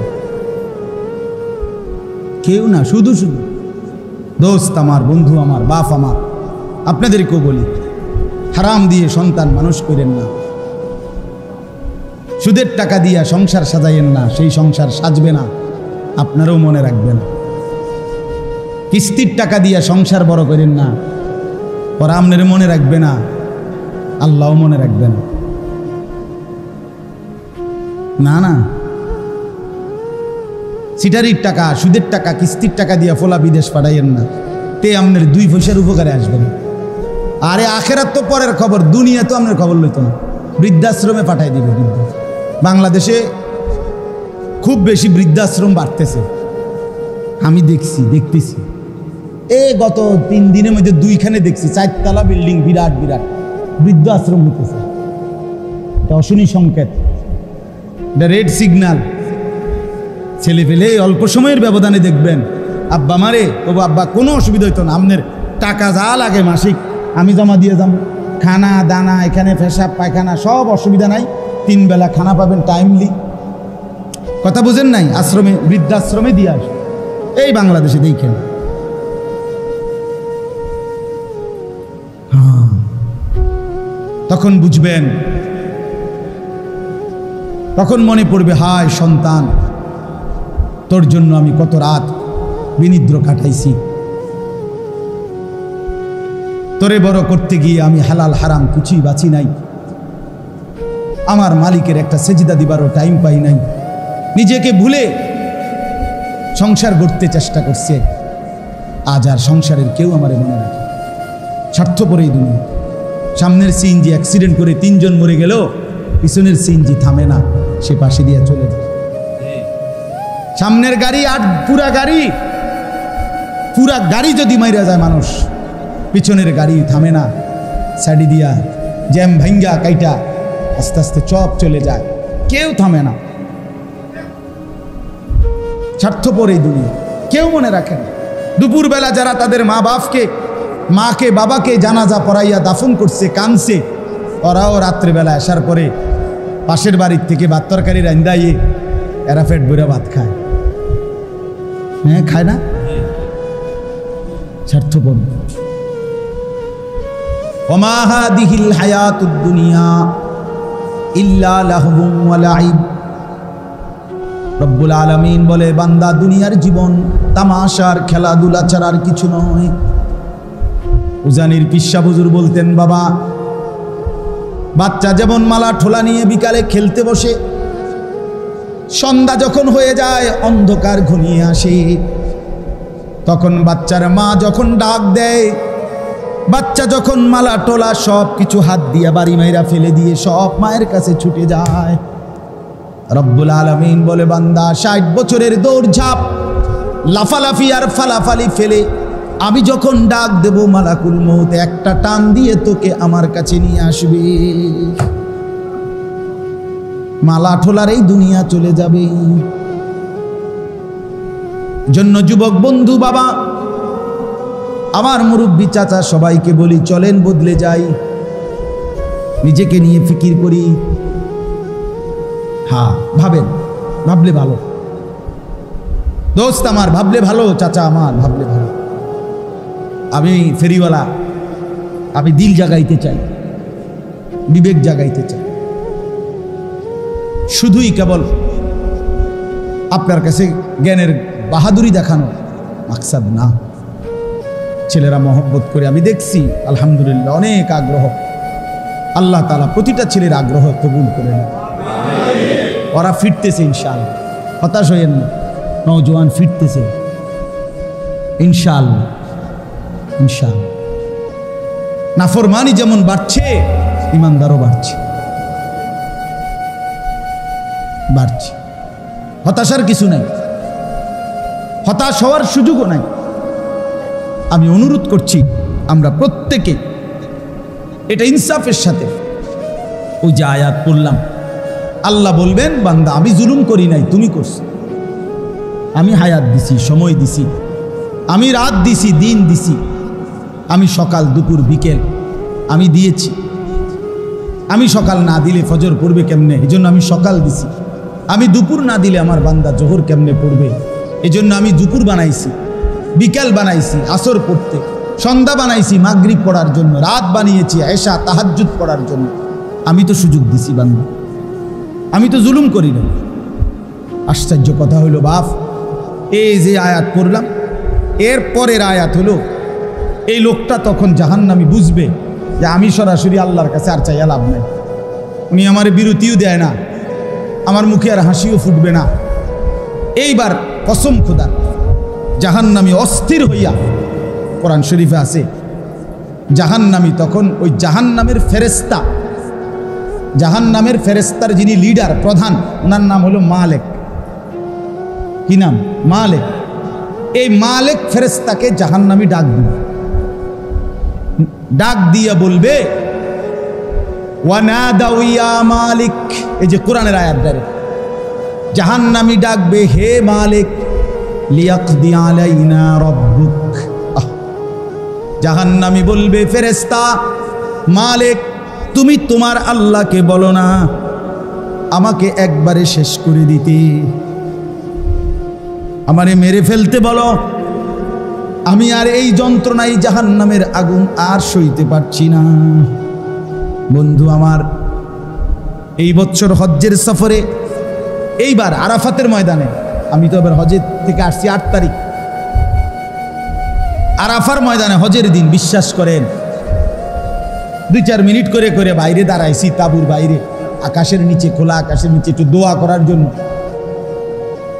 কেউ না। শুধু শুধু দোস্ত আমার, বন্ধু আমার, বাপ আমার, আপনাদেরকেও বলি, হারাম দিয়ে সন্তান মানুষ করেন না। সুদের টাকা দিয়া সংসার সাজাইয়েন না, সেই সংসার সাজবে না, আপনারও মনে রাখবেন। কিস্তির টাকা দিয়া সংসার বড় করেন না, ওরা আপনার মনে রাখবে না, আল্লাহও মনে রাখবেন না। না, সিটারির টাকা, সুদের টাকা, কিস্তির টাকা দিয়া ফোলা বিদেশ পাঠাইয়েন না, তে আপনার 2 পয়সার উপকারে আসবেন। আরে আখেরাত তো পরের খবর, দুনিয়া তো আপনার খবর লইতো না, বৃদ্ধাশ্রমে পাঠাই দিবে। বাংলাদেশে খুব বেশি বৃদ্ধাশ্রম বাড়তেছে, আমি দেখতেছি। গত 3 দিনের মধ্যে 2খানে দেখছি, 4তলা বিল্ডিং, বিরাট বিরাট বৃদ্ধাশ্রম হইতেছে। এটা অশনি সংকেত, এটা রেড সিগন্যাল। ছেলে পেলে অল্প সময়ের ব্যবধানে দেখবেন, আব্বা মারে, ও আব্বা কোনো অসুবিধা হইতো না, আপনার টাকা যা লাগে মাসিক আমি জমা দিয়ে যাবো, খানা দানা, এখানে পেশাব পায়খানা সব অসুবিধা নাই, 3 বেলা খানা পাবেন টাইমলি। কথা বুঝেন নাই? আশ্রমে, বৃদ্ধাশ্রমে দিয়ে আস, এই বাংলাদেশে দেখেন। তখন বুঝবেন, তখন মনে পড়বে, হায় সন্তান, তোর জন্য আমি কত রাত বিনিদ্র কাটাইছি, তোরে বড় করতে গিয়ে আমি হালাল হারাম কিছুই বাঁচি নাই, আমার মালিকের একটা সেজদা দিবারও টাইম পাই নাই, নিজেকে ভুলে সংসার গড়তে চেষ্টা করছে। আজ আর সংসারের কেউ আমারে মনে রাখে। স্বার্থপর এই দুনিয়া। সামনের সিএনজি অ্যাক্সিডেন্ট করে 3 জন মরে গেল, পিছনের সিএনজি থামে না, সে পাশে দিয়ে চলে যায়। সামনের গাড়ি আর পুরা গাড়ি যদি মাইরা যায় মানুষ, পিছনের গাড়ি থামে না, সাইডি দিয়া জ্যাম ভাঙ্গা কাইটা আস্তে আস্তে চপ চলে যায়, কেউ থামে না। স্বার্থপর এই দুনিয়া, কেউ মনে রাখে না। দুপুরবেলা যারা তাদের মাকে বাবাকে জানাজা পড়াইয়া দাফন করছে, কানছে, ওরাও রাত্রেবেলা আসার পরে পাশের বাড়ির থেকে ভাত তরকারি রান্দাইয়ে এরা পেট ভরে ভাত খায়। হ্যাঁ, খায় না? স্বার্থপর। ওমা হাদিহিল হায়াতুদ দুনিয়া ইল্লা লাহবুন ওয়া লাইব। রব্বুল আলামিন বলে, বান্দা, দুনিয়ার জীবন তামাশার খেলাধুলা ছাড়া আর কিছু নয়। উজানির পিসা হুজুর বলতেন, বাবা, বাচ্চা যেমন মালা ঠোলা নিয়ে বিকালে খেলতে বসে, সন্ধ্যা যখন হয়ে যায়, অন্ধকার ঘনিয়ে আসে, তখন বাচ্চার মা যখন ডাক দেয়, বাচ্চা যখন মালা টোলা সব কিছু হাত দিয়া বাড়ি মাইরা ফেলে দিয়ে সব মায়ের কাছে ছুটে যায়। রব্বুল আলামিন বলে, বান্দা, 60 বছরের দৌড়ঝাঁপ, লাফালাফি আর ফালাফালি ফেলে আমি যখন ডাক দেব, মালাকুল মউত একটা টান দিয়ে তোকে আমার কাছে নিয়ে আসবে। মালা ঠোলার এই দুনিয়া চলে যাবে। জন্য যুবক বন্ধু, বাবা, আমার মুরব্বী চাচা, সবাইকে বলি, চলেন বদলে যাই, নিজেকে নিয়ে ফিকির করি। হ্যাঁ, ভাবলে ভালো। দোস্ত আমার, ভাবলে ভালো। চাচা আমার, ভাবলে ভালো। আমি ফেরিওয়ালা, আমি দিল জাগাইতে চাই, বিবেক জাগাইতে চাই। শুধুই কেবল আপনার কাছে জ্ঞানের বাহাদুরি দেখানো মাকসাদ না। ছেলেরা মহব্বত করে, আমি দেখছি আলহামদুলিল্লাহ অনেক আগ্রহ। আল্লাহ তাআলা প্রতিটা ছেলের আগ্রহ কবুল করে নেন। ওরা ফিরতেছে ইনশাআল্লাহ, হতাশ হইয়েন না। নওজোয়ান ফিরতেছে ইনশাআল্লাহ, ইনশাআল্লাহ। নাফরমানি যেমন বাড়ছে, ইমানদারও বাড়ছে। হতাশার কিছু নাই, হতাশ হওয়ার সুযোগও নাই। আমি অনুরোধ করছি, আমরা প্রত্যেকে এটা ইনসাফের সাথে, ওই যে আয়াত পড়লাম, আল্লাহ বলবেন, বান্দা, আমি জুলুম করি নাই, তুমি করছো। আমি হায়াত দিছি, সময় দিছি, আমি রাত দিছি, দিন দিছি, আমি সকাল দুপুর বিকেল আমি দিয়েছি। আমি সকাল না দিলে ফজর পড়বে কেমনে, এই জন্য আমি সকাল দিছি। আমি দুপুর না দিলে আমার বান্দা জোহর কেমনে পড়বে, এই জন্য আমি দুপুর বানাইছি, বিকাল বানাইছি আসর পড়তে, সন্ধ্যা বানাইছি মাগরিব পড়ার জন্য, রাত বানিয়েছি এশা তাহাজ্জুদ পড়ার জন্য। আমি তো সুযোগ দিছি বান্দা, আমি তো জুলুম করি না। আশ্চর্য কথা হইল বাপ, এই যে আয়াত পড়লাম এর পরের আয়াত হলো এই লোকটা তখন জাহান্নামী বুঝবে যে আমি সরাসরি আল্লাহর কাছে আর চাইয়া লাভ নাই, উনি আমার বিরতিও দেয় না, আমার মুখে আর হাসিও ফুটবে না। এইবার কসম খোদা জাহান্নামী অস্থির হইয়া, কোরআন শরীফে আছে জাহান্নামী তখন ওই জাহান্নামের ফেরেশতা, জাহান্নামের ফেরেশতার যিনি লিডার প্রধান, ওনার নাম হলো মালেক। কি নাম? মালেক। এই মালেক ফেরেশতাকে জাহান্নামী ডাক দিবে, ডাক দিয়া বলবে ওয়ানাদাউ ইয়া মালিক। এই যে কোরআনের আয়াত দ্বারে জাহান্নামী ডাকবে, হে মালিক, লিয়াকদি আলাইনা রাব্বুক। জাহান্নামী বলবে ফেরেশতা মালিক তুমি তোমার আল্লাহকে বলো না আমাকে একবারে শেষ করে দিতে, আমারে মেরে ফেলতে বলো, আমি আর এই যন্ত্রণায় জাহান্নামের আগুন আর সইতে পারছি না। বন্ধু আমার, এই বছর হজ্জের সফরে এইবার আরাফাতের ময়দানে, আমি তো এবার হজের থেকে আসছি 8 তারিখ, আরাফার ময়দানে হজের দিন বিশ্বাস করেন 2-4 মিনিট করে করে বাইরে দাঁড়াইছি, তাঁবুর বাইরে আকাশের নিচে, খোলা আকাশের নিচে একটু দোয়া করার জন্য।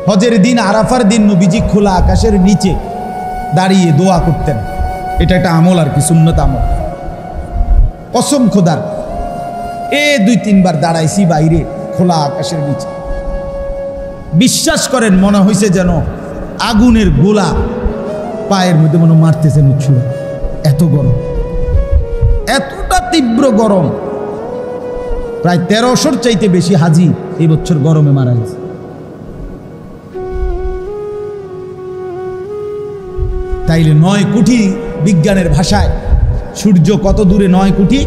হজের দিন আরাফার দিন নবীজি খোলা আকাশের নিচে দাঁড়িয়ে দোয়া করতেন, এটা একটা আমল আর কি, সুন্নত আমল। কসম খোদার 2-3 বার দাঁড়াইছি বাইরে খোলা আকাশের নিচে, বিশ্বাস করেন মনে হয়েছে যেন আগুনের গোলা পায়ের মধ্যে মনে মারতেছে নুচ্ছুরা, এত গরম, এতটা তীব্র গরম। প্রায় 1300-র চাইতে বেশি হাজি এই বছর গরমে মারা গেছে। তাইলে 9 কোটি বিজ্ঞানের ভাষায় সূর্য কত দূরে? 9 কোটি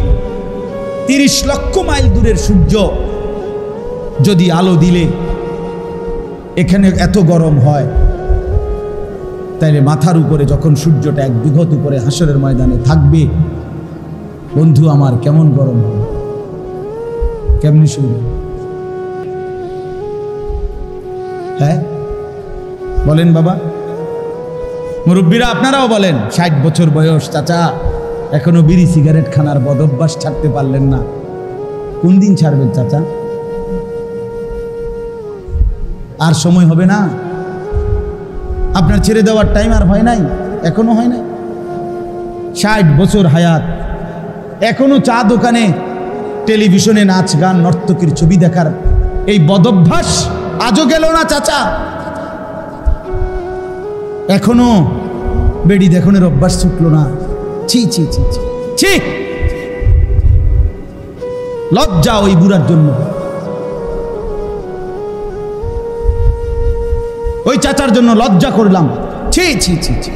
30 লক্ষ মাইল দূরের সূর্য যদি আলো দিলে এখানে এত গরম হয়, তাইলে মাথার উপরে যখন সূর্যটা 1 বিঘত উপরে হাসরের ময়দানে থাকবে, বন্ধু আমার কেমন গরম হবে, কেমনি শুনবে? হ্যাঁ বলেন বাবা, মুরব্বীরা আপনারাও বলেন। 60 বছর বয়স চাচা, এখনো বিড়ি সিগারেট খানার বদভ্যাস ছাড়তে পারলেন না, কোন দিন ছাড়বেন চাচা? আর সময় হবে না, আপনার ছেড়ে দেওয়ার টাইম আর হয় নাই, এখনো হয় নাই। 60 বছর হায়াত, এখনো চা দোকানে টেলিভিশনে নাচ গান নর্তকীর ছবি দেখার এই বদভ্যাস আজও গেল না চাচা। এখনো বেড়ি দেখনের অভ্যাস ছুটলো না। ছি ছি ছি ছি ছি, লজ্জা ওই বুড়ার জন্য, ওই চাচার জন্য লজ্জা করলাম। ছি ছি ছি ছি,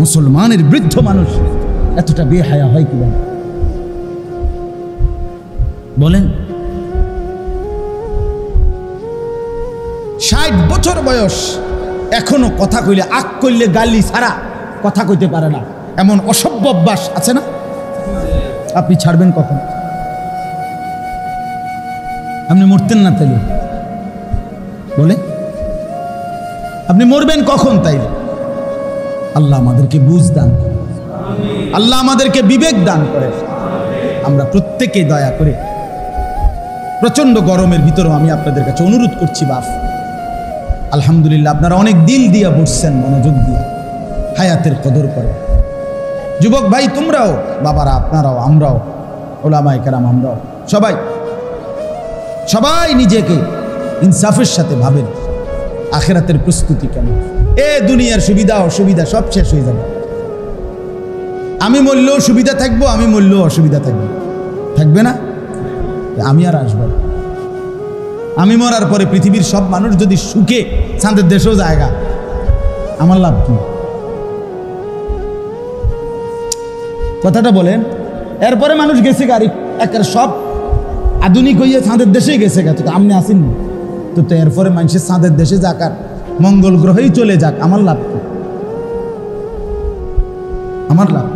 মুসলমানের বৃদ্ধ মানুষ এতটা বেহায়া হয় কিভাবে বলেন? 60 বছর বয়স, এখনো কথা কইলে আক করলে গালি ছাড়া কথা কইতে পারে না, এমন অসভ্য অভ্যাস আছে না? আপনি ছাড়বেন কখন? আপনি মরতেন না তাইলে বলে? আপনি মরবেন কখন তাইলে? আল্লাহ আমাদেরকে বুঝ দান করে, আল্লাহ আমাদেরকে বিবেক দান করে। আমরা প্রত্যেকে দয়া করে, প্রচন্ড গরমের ভিতরেও আমি আপনাদের কাছে অনুরোধ করছি বাপ, আলহামদুলিল্লাহ আপনারা অনেক দিল দিয়ে বসছেন, মনোযোগ দিয়ে হায়াতের কদর করে। যুবক ভাই তোমরাও, বাবারা আপনারাও, আমরাও, ওলামায়ে কেরাম আমরাও, সবাই সবাই নিজেকে ইনসাফের সাথে ভাবেন আখিরাতের প্রস্তুতি কেমন। দুনিয়ার সুবিধা অসুবিধা সব শেষ হয়ে যাবে। আমি মরলেও সুবিধা থাকবো, আমি মরলেও অসুবিধা থাকবে, থাকবে না? আমি আর আসবো, আমি মরার পরে পৃথিবীর সব মানুষ যদি সুখে চাঁদের দেশেও জায়গা, আমার লাভ কি? কথাটা বলেন। এরপরে মানুষ গেছে গাড়ি একের সব আধুনিক হইয়া চাঁদের দেশেই গেছে গেছে, আপনি আসেন না তো। তো এরপরে মানুষের চাঁদের দেশে যাক আর মঙ্গল গ্রহেই চলে যাক, আমার লাভ কি? আমার লাভ